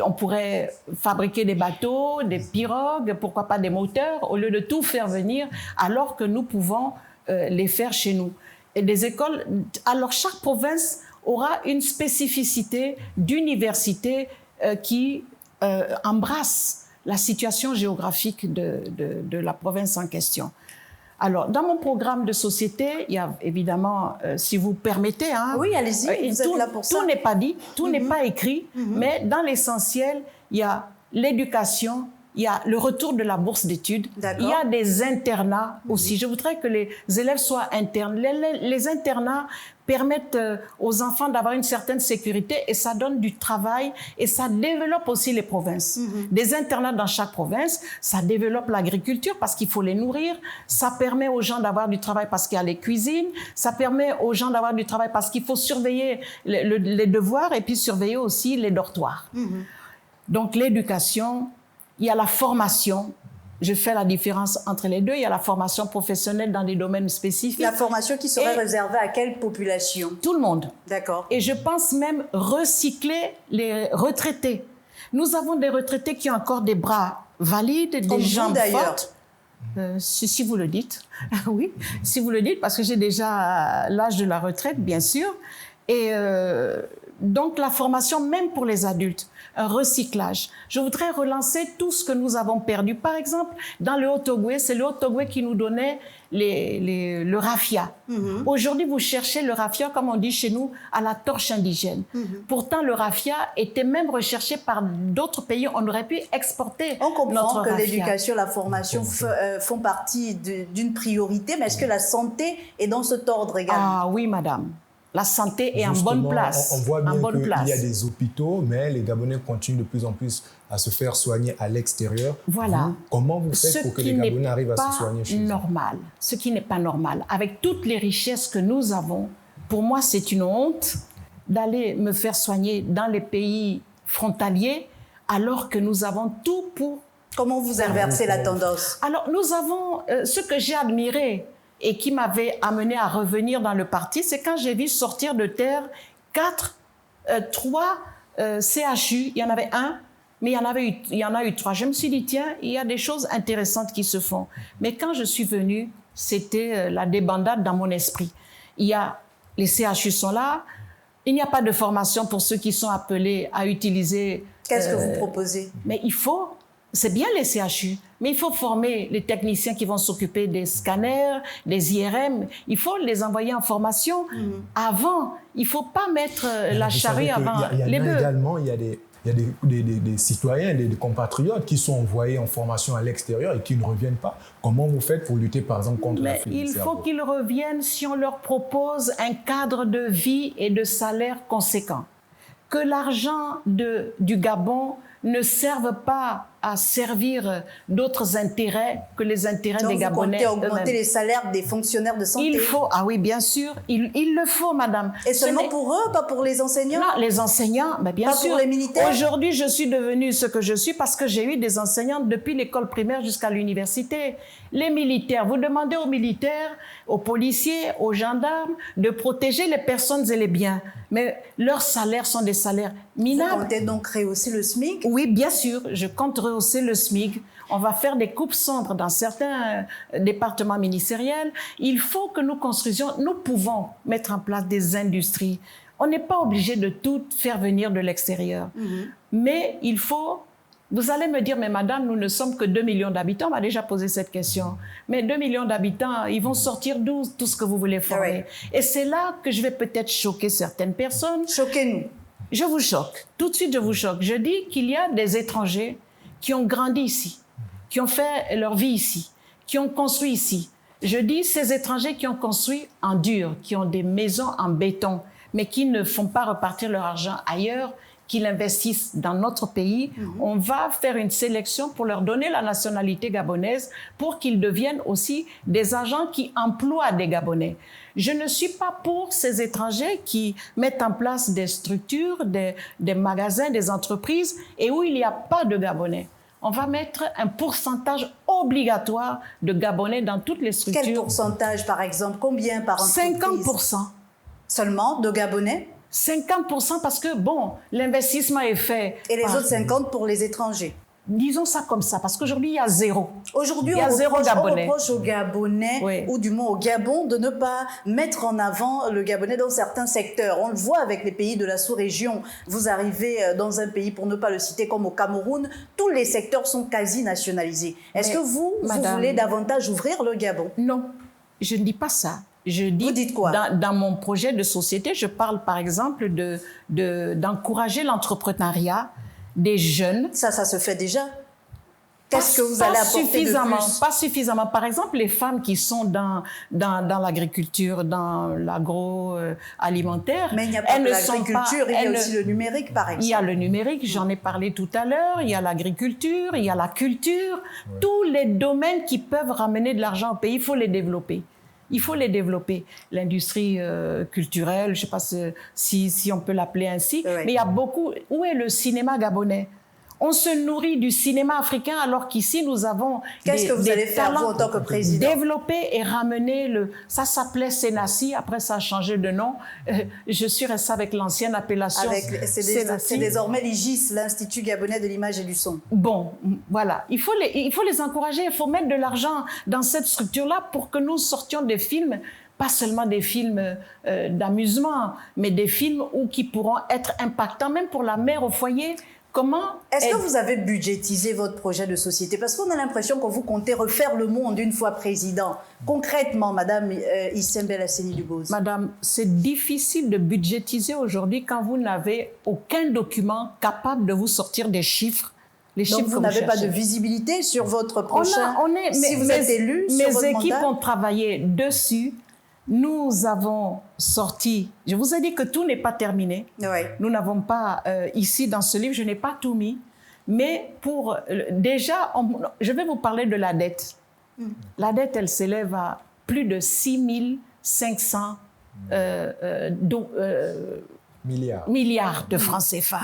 On pourrait fabriquer des bateaux, des pirogues, pourquoi pas des moteurs, au lieu de tout faire venir, alors que nous pouvons les faire chez nous. Et des écoles, alors chaque province aura une spécificité d'université qui embrasse la situation géographique de la province en question. Alors, dans mon programme de société, il y a évidemment, si vous permettez... Hein, oui, allez-y, vous êtes là pour ça. Tout n'est pas dit, tout n'est pas écrit, mais dans l'essentiel, il y a l'éducation, il y a le retour de la bourse d'études, il y a des internats aussi. Je voudrais que les élèves soient internes. Les internats permettent aux enfants d'avoir une certaine sécurité et ça donne du travail et ça développe aussi les provinces. Des internats dans chaque province, ça développe l'agriculture parce qu'il faut les nourrir, ça permet aux gens d'avoir du travail parce qu'il y a les cuisines, ça permet aux gens d'avoir du travail parce qu'il faut surveiller les devoirs et puis surveiller aussi les dortoirs. Donc l'éducation, il y a la formation. Je fais la différence entre les deux. Il y a la formation professionnelle dans des domaines spécifiques. La formation qui serait réservée à quelle population? Tout le monde. D'accord. Et je pense même recycler les retraités. Nous avons des retraités qui ont encore des bras valides, des jambes fortes. Si vous le dites. Oui, si vous le dites, parce que j'ai déjà l'âge de la retraite, bien sûr. Et Donc, la formation, même pour les adultes, un recyclage. Je voudrais relancer tout ce que nous avons perdu. Par exemple, dans le Haut-Ogooué, c'est le Haut-Ogooué qui nous donnait le raffia. Aujourd'hui, vous cherchez le raffia, comme on dit chez nous, à la torche indigène. Pourtant, le raffia était même recherché par d'autres pays. On aurait pu exporter On comprend notre que raffia. l'éducation, la formation font partie d'une priorité, mais est-ce que la santé est dans cet ordre également? Ah oui, madame. La santé est en Justement, bonne place. On voit bien qu'il y a place. des hôpitaux, mais les Gabonais continuent de plus en plus à se faire soigner à l'extérieur. Voilà. Comment vous faites pour que les Gabonais arrivent à se soigner chez eux? Normal. Ce qui n'est pas normal. Avec toutes les richesses que nous avons, pour moi, c'est une honte d'aller me faire soigner dans les pays frontaliers alors que nous avons tout pour... Comment vous inversez la tendance? Alors, nous avons... ce que j'ai admiré et qui m'avait amené à revenir dans le parti, c'est quand j'ai vu sortir de terre 3 CHU. Il y en avait un, mais il y en a eu 3. Je me suis dit, tiens, il y a des choses intéressantes qui se font. Mais quand je suis venue, c'était la débandade dans mon esprit. Les CHU sont là, il n'y a pas de formation pour ceux qui sont appelés à utiliser... Qu'est-ce que vous proposez? Mais c'est bien les CHU, mais il faut former les techniciens qui vont s'occuper des scanners, des IRM. Il faut les envoyer en formation avant. Il ne faut pas mettre la charrue avant les bœufs. Également, il y a des citoyens, des compatriotes qui sont envoyés en formation à l'extérieur et qui ne reviennent pas. Comment vous faites pour lutter, par exemple, contre la fuite du cerveau? Il faut qu'ils reviennent si on leur propose un cadre de vie et de salaire conséquent. Que l'argent du Gabon ne serve pas à servir d'autres intérêts que les intérêts des Gabonais eux-mêmes. Augmenter les salaires des fonctionnaires de santé? Ah oui, bien sûr, il le faut, madame. Et seulement pour eux, pas pour les enseignants? Non, les enseignants, ben bien sûr. Pas pour les militaires? Aujourd'hui, je suis devenue ce que je suis parce que j'ai eu des enseignantes depuis l'école primaire jusqu'à l'université. Les militaires, vous demandez aux militaires, aux policiers, aux gendarmes de protéger les personnes et les biens. Mais leurs salaires sont des salaires minables. Vous comptez donc rehausser le SMIC? Oui, bien sûr, je compte rehausser le SMIC. On va faire des coupes sombres dans certains départements ministériels. Il faut que nous construisions, nous pouvons mettre en place des industries. On n'est pas obligé de tout faire venir de l'extérieur. Mais il faut... Vous allez me dire, mais madame, nous ne sommes que 2 millions d'habitants. On m'a déjà posé cette question. Mais 2 millions d'habitants, ils vont sortir d'où tout ce que vous voulez former? Et c'est là que je vais peut-être choquer certaines personnes. Choquez-nous. Je vous choque. Tout de suite, je vous choque. Je dis qu'il y a des étrangers qui ont grandi ici, qui ont fait leur vie ici, qui ont construit ici. Je dis ces étrangers qui ont construit en dur, qui ont des maisons en béton, mais qui ne font pas repartir leur argent ailleurs, qu'ils investissent dans notre pays. On va faire une sélection pour leur donner la nationalité gabonaise pour qu'ils deviennent aussi des agents qui emploient des Gabonais. Je ne suis pas pour ces étrangers qui mettent en place des structures, des magasins, des entreprises et où il n'y a pas de Gabonais. On va mettre un pourcentage obligatoire de Gabonais dans toutes les structures. Quel pourcentage, par exemple? Combien par entreprise? 50%. Seulement de Gabonais? 50% parce que, bon, l'investissement est fait. Et les autres 50 pour les étrangers? Disons ça comme ça, parce qu'aujourd'hui, il y a zéro. Aujourd'hui, on reproche aux Gabonais, ou du moins au Gabon, de ne pas mettre en avant le Gabonais dans certains secteurs. On le voit avec les pays de la sous-région. Vous arrivez dans un pays, pour ne pas le citer, comme au Cameroun, tous les secteurs sont quasi nationalisés. Est-ce que vous voulez davantage ouvrir le Gabon? Non, je ne dis pas ça. Je dis, vous dites quoi? Dans mon projet de société, je parle par exemple d'encourager l'entrepreneuriat des jeunes. Ça se fait déjà. Qu'est-ce que vous allez apporter de plus? Pas suffisamment. Par exemple, les femmes qui sont dans l'agriculture, dans l'agroalimentaire. Mais il n'y a pas que l'agriculture, il y a aussi le numérique, par exemple. Il y a le numérique, j'en ai parlé tout à l'heure, il y a l'agriculture, il y a la culture. Tous les domaines qui peuvent ramener de l'argent au pays, il faut les développer. Il faut les développer. L'industrie culturelle, je ne sais pas si on peut l'appeler ainsi, mais il y a beaucoup... Où est le cinéma gabonais? On se nourrit du cinéma africain alors qu'ici, nous avons Qu'est-ce que vous allez faire, vous, en tant que président? Développer et ramener le... Ça s'appelait Sénassi, après ça a changé de nom. Je suis restée avec l'ancienne appellation. C'est désormais l'IGIS, l'Institut Gabonais de l'Image et du Son. Bon, voilà. Il faut les encourager, il faut mettre de l'argent dans cette structure-là pour que nous sortions des films pas seulement des films d'amusement, mais des films qui pourront être impactants, même pour la mère au foyer. Est-ce que vous avez budgétisé votre projet de société? Parce qu'on a l'impression que vous comptez refaire le monde une fois président. Concrètement, Madame Isembel Asseni-Duboz. Madame, c'est difficile de budgétiser aujourd'hui quand vous n'avez aucun document capable de vous sortir des chiffres. Donc vous n'avez pas de visibilité sur votre prochain... si vous êtes élu sur votre mandat? Mes équipes ont travaillé dessus. Nous avons sorti, je vous ai dit que tout n'est pas terminé. Oui. Nous n'avons pas, ici dans ce livre, je n'ai pas tout mis. Mais déjà, je vais vous parler de la dette. La dette, elle s'élève à plus de 6 500 milliards de francs CFA.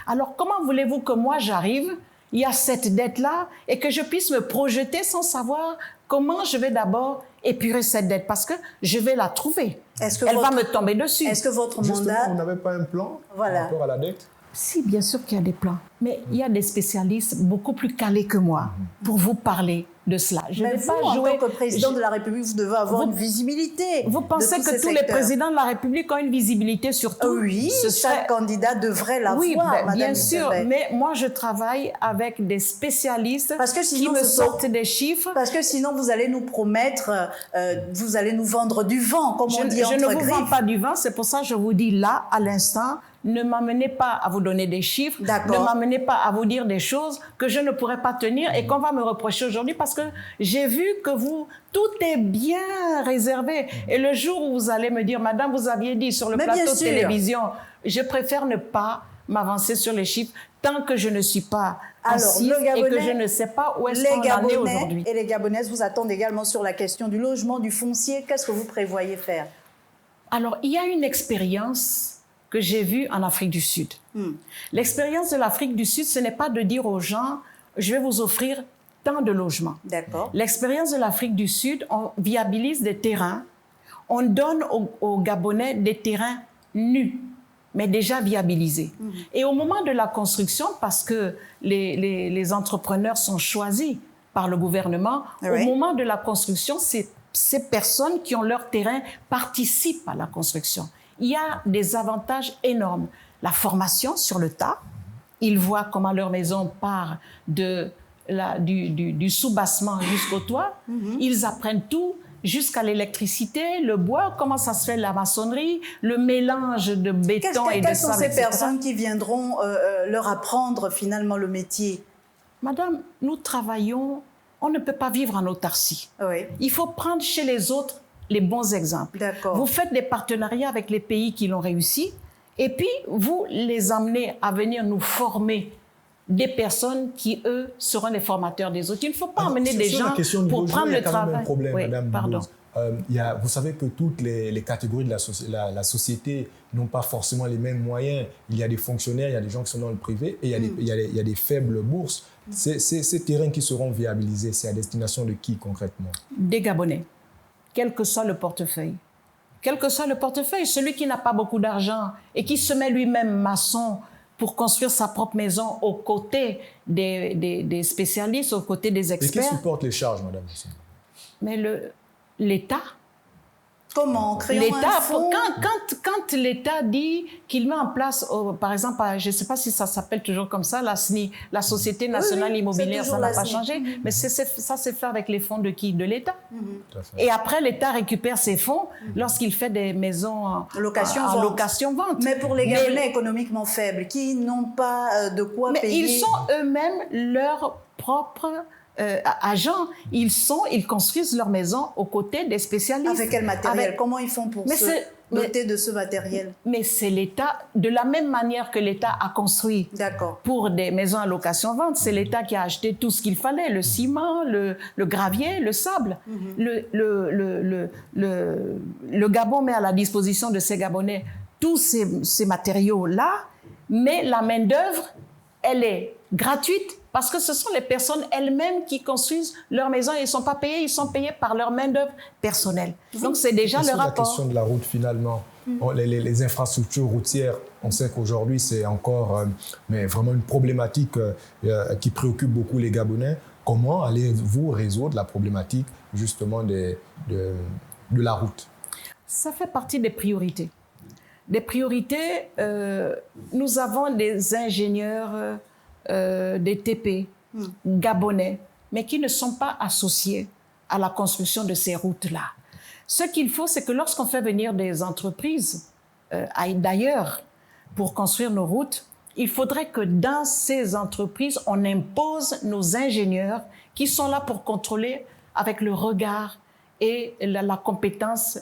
Alors, comment voulez-vous que moi j'arrive, il y a cette dette-là, et que je puisse me projeter sans savoir comment je vais d'abord épurer cette dette, parce que je vais la trouver. Elle va me tomber dessus. Est-ce que votre mandat... Justement, vous n'avez pas un plan par rapport à la dette? Si, bien sûr qu'il y a des plans. Mais il y a des spécialistes beaucoup plus calés que moi pour vous parler de cela. Mais vous, en tant que président de la République, vous devez avoir une visibilité. Vous pensez que tous les présidents de la République ont une visibilité sur tout? Oui, chaque candidat devrait l'avoir, oui, Madame bien sûr, mais moi je travaille avec des spécialistes qui me sortent des chiffres. Parce que sinon vous allez nous promettre, vous allez nous vendre du vent, comme on dit entre griffes. Je ne vous vends pas du vent, c'est pour ça que je vous dis là, à l'instant, ne m'amenez pas à vous donner des chiffres, ne m'amenez pas à vous dire des choses que je ne pourrais pas tenir et qu'on va me reprocher aujourd'hui parce que j'ai vu que tout est bien réservé. Et le jour où vous allez me dire, Madame, vous aviez dit sur le plateau de télévision, je préfère ne pas m'avancer sur les chiffres tant que je ne suis pas assise et que je ne sais pas où est-ce qu'on en est aujourd'hui. Et les Gabonaises vous attendent également sur la question du logement, du foncier. Qu'est-ce que vous prévoyez faire? Alors, il y a une expérience que j'ai vue en Afrique du Sud. L'expérience de l'Afrique du Sud, ce n'est pas de dire aux gens, je vais vous offrir tant de logements. D'accord. L'expérience de l'Afrique du Sud, on viabilise des terrains, on donne aux Gabonais des terrains nus, mais déjà viabilisés. Et au moment de la construction, parce que les entrepreneurs sont choisis par le gouvernement, au moment de la construction, ces personnes qui ont leur terrain participent à la construction. Il y a des avantages énormes. La formation sur le tas. Ils voient comment leur maison part du soubassement jusqu'au toit. Ils apprennent tout, jusqu'à l'électricité, le bois, comment ça se fait la maçonnerie, le mélange de béton et de sable, Quelles sont ces personnes qui viendront leur apprendre finalement le métier? Madame, nous travaillons, on ne peut pas vivre en autarcie. Oui. Il faut prendre chez les autres les bons exemples. Vous faites des partenariats avec les pays qui l'ont réussi et puis vous les emmenez à venir nous former des personnes qui, eux, seront les formateurs des autres. Il ne faut pas emmener des gens pour prendre le travail. Il y a un problème, Madame Duboz. Vous savez que toutes les catégories de la société n'ont pas forcément les mêmes moyens. Il y a des fonctionnaires, il y a des gens qui sont dans le privé et il y a des faibles bourses. Ces terrains qui seront viabilisés, c'est à destination de qui concrètement? Des Gabonais. Quel que soit le portefeuille. Quel que soit le portefeuille, celui qui n'a pas beaucoup d'argent et qui se met lui-même maçon pour construire sa propre maison aux côtés des spécialistes, aux côtés des experts. Et qui supporte les charges, Madame? Mais l'État. Comment? Créons un fonds? Quand l'État dit qu'il met en place, par exemple, je ne sais pas si ça s'appelle toujours comme ça, la SNI, la Société Nationale Immobilière, ça n'a pas changé, mais ça c'est fait avec les fonds de qui? De l'État. Et après, l'État récupère ces fonds lorsqu'il fait des maisons en location-vente. Mais pour les Gabonais économiquement faibles, qui n'ont pas de quoi payer... Mais ils sont eux-mêmes leurs propres... agents, ils construisent leur maison aux côtés des spécialistes. Avec quel matériel? Comment ils font pour se doter de ce matériel? Mais c'est l'État, de la même manière que l'État a construit pour des maisons à location-vente, c'est l'État qui a acheté tout ce qu'il fallait, le ciment, le gravier, le sable. Le Gabon met à la disposition de ces Gabonais tous ces matériaux-là, mais la main-d'œuvre, elle est gratuite. Parce que ce sont les personnes elles-mêmes qui construisent leur maison et ils ne sont pas payés, ils sont payés par leur main-d'œuvre personnelle. Donc c'est déjà le rapport. La question de la route finalement, les infrastructures routières, on sait qu'aujourd'hui c'est encore mais vraiment une problématique qui préoccupe beaucoup les Gabonais. Comment allez-vous résoudre la problématique justement de la route? Ça fait partie des priorités. Des priorités, nous avons des ingénieurs, des TP, gabonais, mais qui ne sont pas associés à la construction de ces routes-là. Ce qu'il faut, c'est que lorsqu'on fait venir des entreprises d'ailleurs pour construire nos routes, il faudrait que dans ces entreprises, on impose nos ingénieurs qui sont là pour contrôler avec le regard et la compétence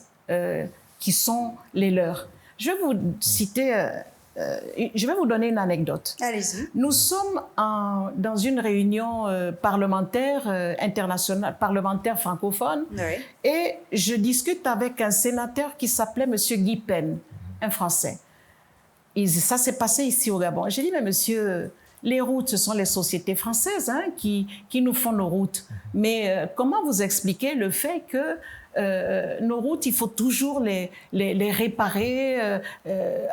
qui sont les leurs. Je vais vous citer, je vais vous donner une anecdote. Allez-y. Nous sommes dans une réunion parlementaire internationale, parlementaire francophone, Oui. et je discute avec un sénateur qui s'appelait M. Guy Pen, un Français. Ça s'est passé ici au Gabon. J'ai dit, mais monsieur, les routes, ce sont les sociétés françaises qui nous font nos routes. Mais comment vous expliquez le fait que nos routes, il faut toujours les réparer,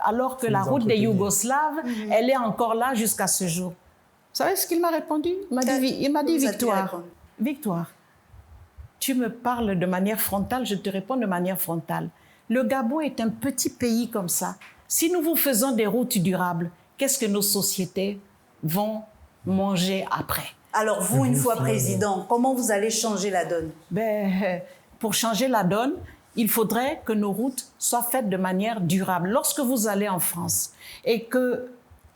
alors que la route des Yougoslaves, elle est encore là jusqu'à ce jour. Vous savez ce qu'il m'a répondu? Il m'a dit, Victoire, tu me parles de manière frontale, je te réponds de manière frontale. Le Gabon est un petit pays comme ça. Si nous vous faisons des routes durables, qu'est-ce que nos sociétés vont manger après? Alors vous, une fois président, comment vous allez changer la donne? Pour changer la donne, il faudrait que nos routes soient faites de manière durable. Lorsque vous allez en France et que,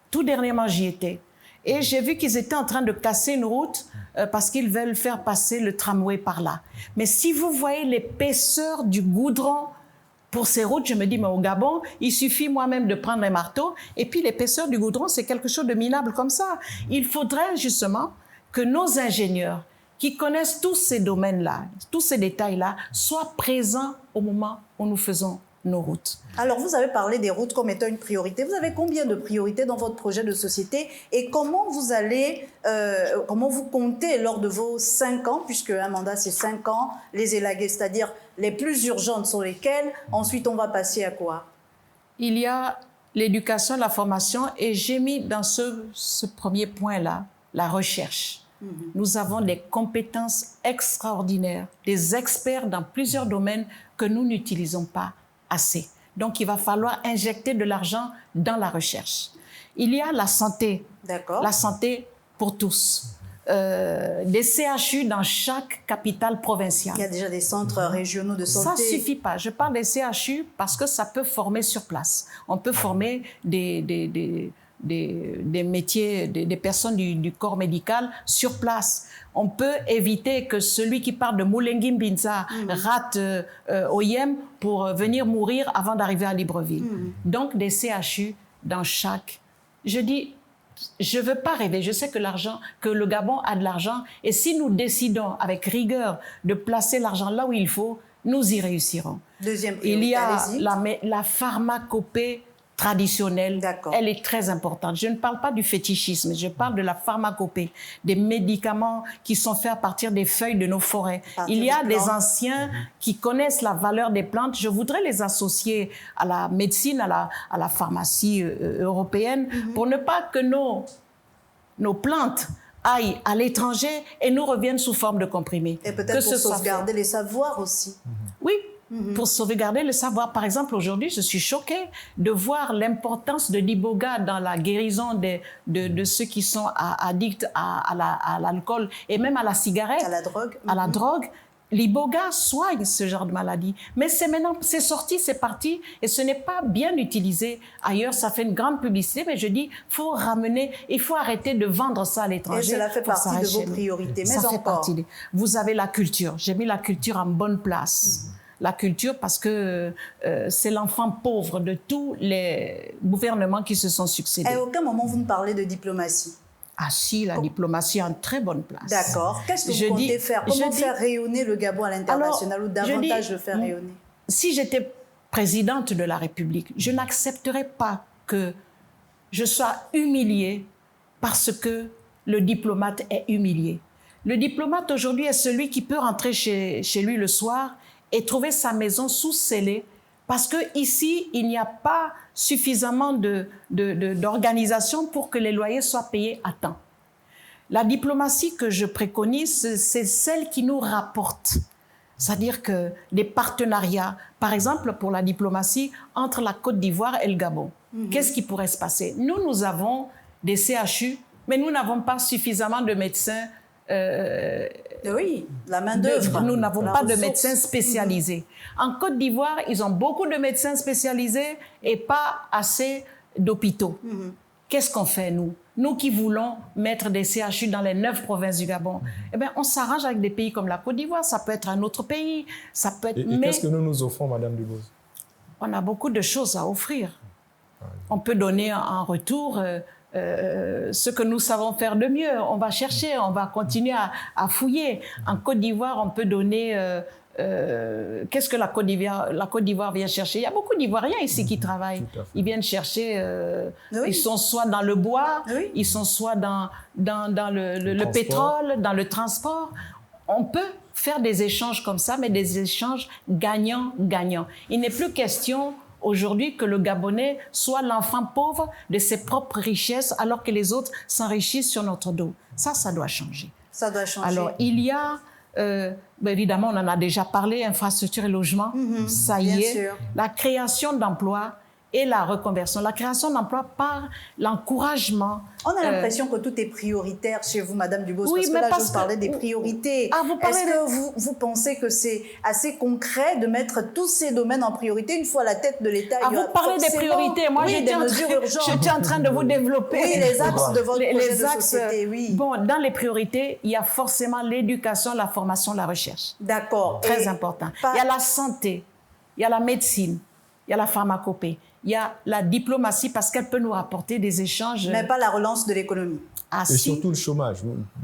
tout dernièrement j'y étais, et j'ai vu qu'ils étaient en train de casser une route parce qu'ils veulent faire passer le tramway par là. Mais si vous voyez l'épaisseur du goudron pour ces routes, je me dis, mais au Gabon, il suffit moi-même de prendre un marteau et puis l'épaisseur du goudron, c'est quelque chose de minable comme ça. Il faudrait justement que nos ingénieurs qui connaissent tous ces domaines-là, tous ces détails-là, soient présents au moment où nous faisons nos routes. Alors, vous avez parlé des routes comme étant une priorité. Vous avez combien de priorités dans votre projet de société et comment vous comptez lors de vos 5 ans, puisque un mandat c'est 5 ans, les élaguer, c'est-à-dire les plus urgentes sont lesquelles? Ensuite, on va passer à quoi? Il y a l'éducation, la formation et j'ai mis dans ce premier point-là la recherche. Nous avons des compétences extraordinaires, des experts dans plusieurs domaines que nous n'utilisons pas assez. Donc, il va falloir injecter de l'argent dans la recherche. Il y a la santé. D'accord. La santé pour tous. Des CHU dans chaque capitale provinciale. Il y a déjà des centres régionaux de santé. Ça ne suffit pas. Je parle des CHU parce que ça peut former sur place. On peut former des métiers, des personnes du corps médical sur place. On peut éviter que celui qui part de Moulenguim-Binza rate Oyem pour venir mourir avant d'arriver à Libreville. Donc, des CHU dans chaque... Je dis, je ne veux pas rêver. Je sais que le Gabon a de l'argent. Et si nous décidons avec rigueur de placer l'argent là où il faut, nous y réussirons. Deuxième priorité, il y a la pharmacopée traditionnelle, elle est très importante. Je ne parle pas du fétichisme, je parle de la pharmacopée, des médicaments qui sont faits à partir des feuilles de nos forêts. Il y a des anciens qui connaissent la valeur des plantes. Je voudrais les associer à la médecine, à la pharmacie européenne, pour ne pas que nos plantes aillent à l'étranger et nous reviennent sous forme de comprimés. Et peut-être pour sauvegarder les savoirs aussi. Oui. Pour sauvegarder le savoir. Par exemple, aujourd'hui, je suis choquée de voir l'importance de l'iboga dans la guérison de ceux qui sont addicts à l'alcool et même à la cigarette. À la drogue. À la drogue. L'iboga soigne ce genre de maladie. Mais c'est sorti, c'est parti et ce n'est pas bien utilisé ailleurs. Ça fait une grande publicité, mais je dis, faut ramener, il faut arrêter de vendre ça à l'étranger. Et cela fait partie de vos priorités. Mais encore. Vous avez la culture. J'ai mis la culture en bonne place. La culture parce que c'est l'enfant pauvre de tous les gouvernements qui se sont succédés. À aucun moment vous ne parlez de diplomatie. Ah si, la diplomatie est en très bonne place. D'accord. Qu'est-ce que vous comptez faire? Comment faire rayonner le Gabon à l'international ou davantage le faire rayonner? Si j'étais présidente de la République, je n'accepterais pas que je sois humiliée parce que le diplomate est humilié. Le diplomate aujourd'hui est celui qui peut rentrer chez lui le soir et trouver sa maison sous-scellée parce qu'ici, il n'y a pas suffisamment d'organisation pour que les loyers soient payés à temps. La diplomatie que je préconise, c'est celle qui nous rapporte. C'est-à-dire que des partenariats, par exemple pour la diplomatie, entre la Côte d'Ivoire et le Gabon. Qu'est-ce qui pourrait se passer? Nous avons des CHU, mais nous n'avons pas suffisamment de médecins. Oui, la main-d'œuvre. Nous n'avons pas de médecins spécialisés. En Côte d'Ivoire, ils ont beaucoup de médecins spécialisés et pas assez d'hôpitaux. Qu'est-ce qu'on fait, nous? Nous qui voulons mettre des CHU dans les 9 provinces du Gabon, eh bien, on s'arrange avec des pays comme la Côte d'Ivoire, ça peut être un autre pays, ça peut être... Et qu'est-ce que nous offrons, Madame Dubose? On a beaucoup de choses à offrir. On peut donner en retour ce que nous savons faire de mieux. On va chercher, on va continuer à fouiller. En Côte d'Ivoire, on peut donner... qu'est-ce que la Côte d'Ivoire vient chercher? Il y a beaucoup d'Ivoiriens ici qui travaillent. Ils viennent chercher, ils sont soit dans le bois, ils sont soit dans le pétrole, dans le transport. On peut faire des échanges comme ça, mais des échanges gagnant-gagnant. Il n'est plus question aujourd'hui que le Gabonais soit l'enfant pauvre de ses propres richesses alors que les autres s'enrichissent sur notre dos. Ça doit changer. Ça doit changer. Alors, il y a... évidemment, on en a déjà parlé, infrastructure et logement, ça y est. Sûr. La création d'emplois et la reconversion. La création d'emplois par l'encouragement. On a l'impression que tout est prioritaire chez vous, Madame Dubose, Oui, parce que là, je vous parlais des priorités. Est-ce que vous pensez que c'est assez concret de mettre tous ces domaines en priorité une fois à la tête de l'État? Vous parlez des priorités. Moi, j'étais en train de vous développer. Oui, les axes de votre projet de axes, société, oui. Bon, dans les priorités, il y a forcément l'éducation, la formation, la recherche. D'accord. Très important. Il y a la santé, il y a la médecine, il y a la pharmacopée. Il y a la diplomatie parce qu'elle peut nous rapporter des échanges. Mais pas la relance de l'économie. Ah, et surtout le chômage.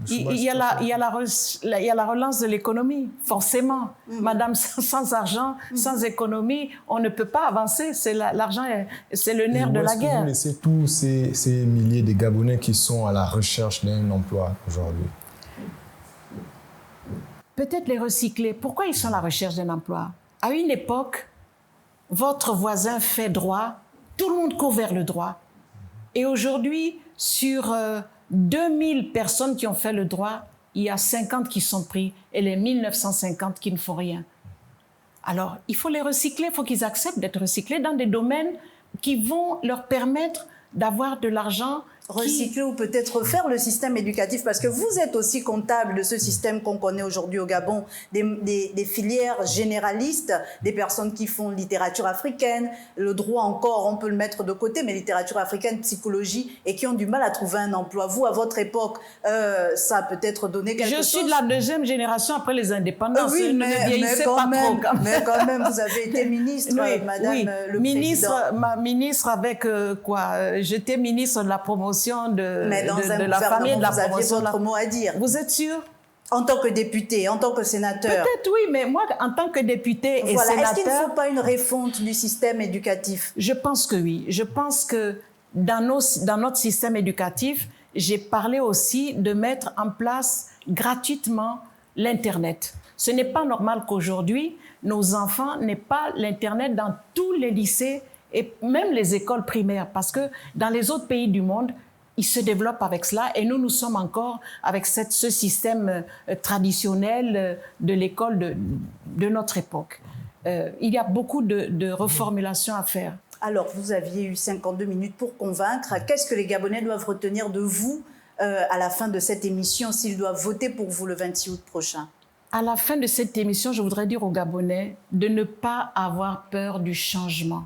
Il y a la relance de l'économie, forcément. Madame, sans argent, sans économie, on ne peut pas avancer. L'argent, c'est le nerf de la guerre. Où est-ce que vous laissez tous ces milliers de Gabonais qui sont à la recherche d'un emploi aujourd'hui? Peut-être les recycler. Pourquoi ils sont à la recherche d'un emploi? À une époque, votre voisin fait droit, tout le monde court vers le droit. Et aujourd'hui, sur 2000 personnes qui ont fait le droit, il y a 50 qui sont pris et les 1950 qui ne font rien. Alors, il faut les recycler, il faut qu'ils acceptent d'être recyclés dans des domaines qui vont leur permettre d'avoir de l'argent. Recycler ou peut-être refaire le système éducatif, parce que vous êtes aussi comptable de ce système qu'on connaît aujourd'hui au Gabon, des filières généralistes, des personnes qui font littérature africaine, le droit encore, on peut le mettre de côté, mais littérature africaine, psychologie, et qui ont du mal à trouver un emploi. Vous, à votre époque, ça a peut-être donné quelque chose. Je suis de la deuxième génération après les indépendances. Oui, ne vieillissez pas trop. Mais quand même, vous avez été ministre, oui, Madame le ministre, Président. Ministre avec quoi? J'étais ministre de la promotion de la famille et de la promotion. Vous aviez votre mot à dire. Vous êtes sûr? En tant que député, en tant que sénateur. Peut-être oui, mais moi, en tant que député et sénateur... Est-ce qu'il ne faut pas une refonte du système éducatif? Je pense que oui. Je pense que dans notre système éducatif, j'ai parlé aussi de mettre en place gratuitement l'Internet. Ce n'est pas normal qu'aujourd'hui, nos enfants n'aient pas l'Internet dans tous les lycées et même les écoles primaires, parce que dans les autres pays du monde, ils se développent avec cela et nous sommes encore avec ce système traditionnel de l'école de notre époque. Il y a beaucoup de reformulations à faire. Alors, vous aviez eu 52 minutes pour convaincre. Qu'est-ce que les Gabonais doivent retenir de vous à la fin de cette émission s'ils doivent voter pour vous le 26 août prochain? À la fin de cette émission, je voudrais dire aux Gabonais de ne pas avoir peur du changement.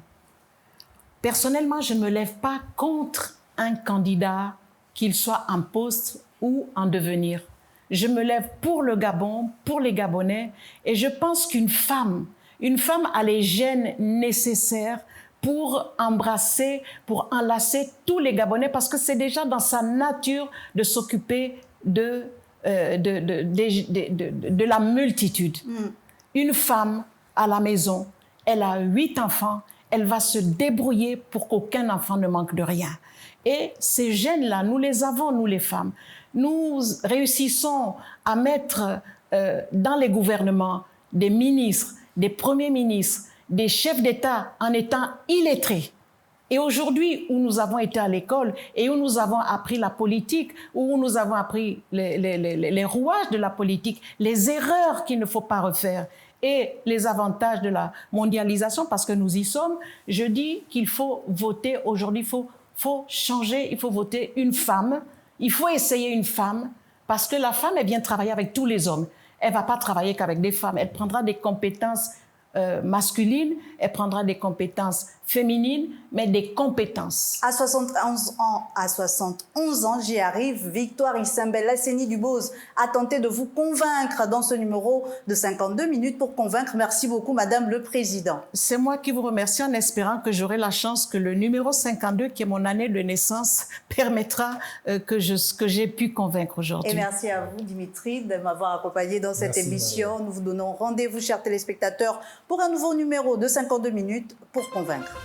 Personnellement, je ne me lève pas contre un candidat, qu'il soit en poste ou en devenir. Je me lève pour le Gabon, pour les Gabonais, et je pense qu'une femme a les gènes nécessaires pour embrasser, pour enlacer tous les Gabonais, parce que c'est déjà dans sa nature de s'occuper de la multitude. Une femme à la maison, elle a 8 enfants, elle va se débrouiller pour qu'aucun enfant ne manque de rien. Et ces gènes-là, nous les avons, nous les femmes. Nous réussissons à mettre dans les gouvernements des ministres, des premiers ministres, des chefs d'État en étant illettrés. Et aujourd'hui, où nous avons été à l'école et où nous avons appris la politique, où nous avons appris les rouages de la politique, les erreurs qu'il ne faut pas refaire, et les avantages de la mondialisation, parce que nous y sommes, je dis qu'il faut voter aujourd'hui, il faut changer, il faut voter une femme, il faut essayer une femme, parce que la femme, elle vient travailler avec tous les hommes. Elle ne va pas travailler qu'avec des femmes, elle prendra des compétences masculines, elle prendra des compétences féminines, mais des compétences. À 71 ans, j'y arrive. Victoire Isambel Lasseni Dubose a tenté de vous convaincre dans ce numéro de 52 minutes pour convaincre. Merci beaucoup, Madame le Président. C'est moi qui vous remercie en espérant que j'aurai la chance que le numéro 52, qui est mon année de naissance, permettra que j'ai pu convaincre aujourd'hui. Et merci à vous, Dimitri, de m'avoir accompagné dans cette émission. Madame. Nous vous donnons rendez-vous, chers téléspectateurs, pour un nouveau numéro de 52 minutes pour convaincre.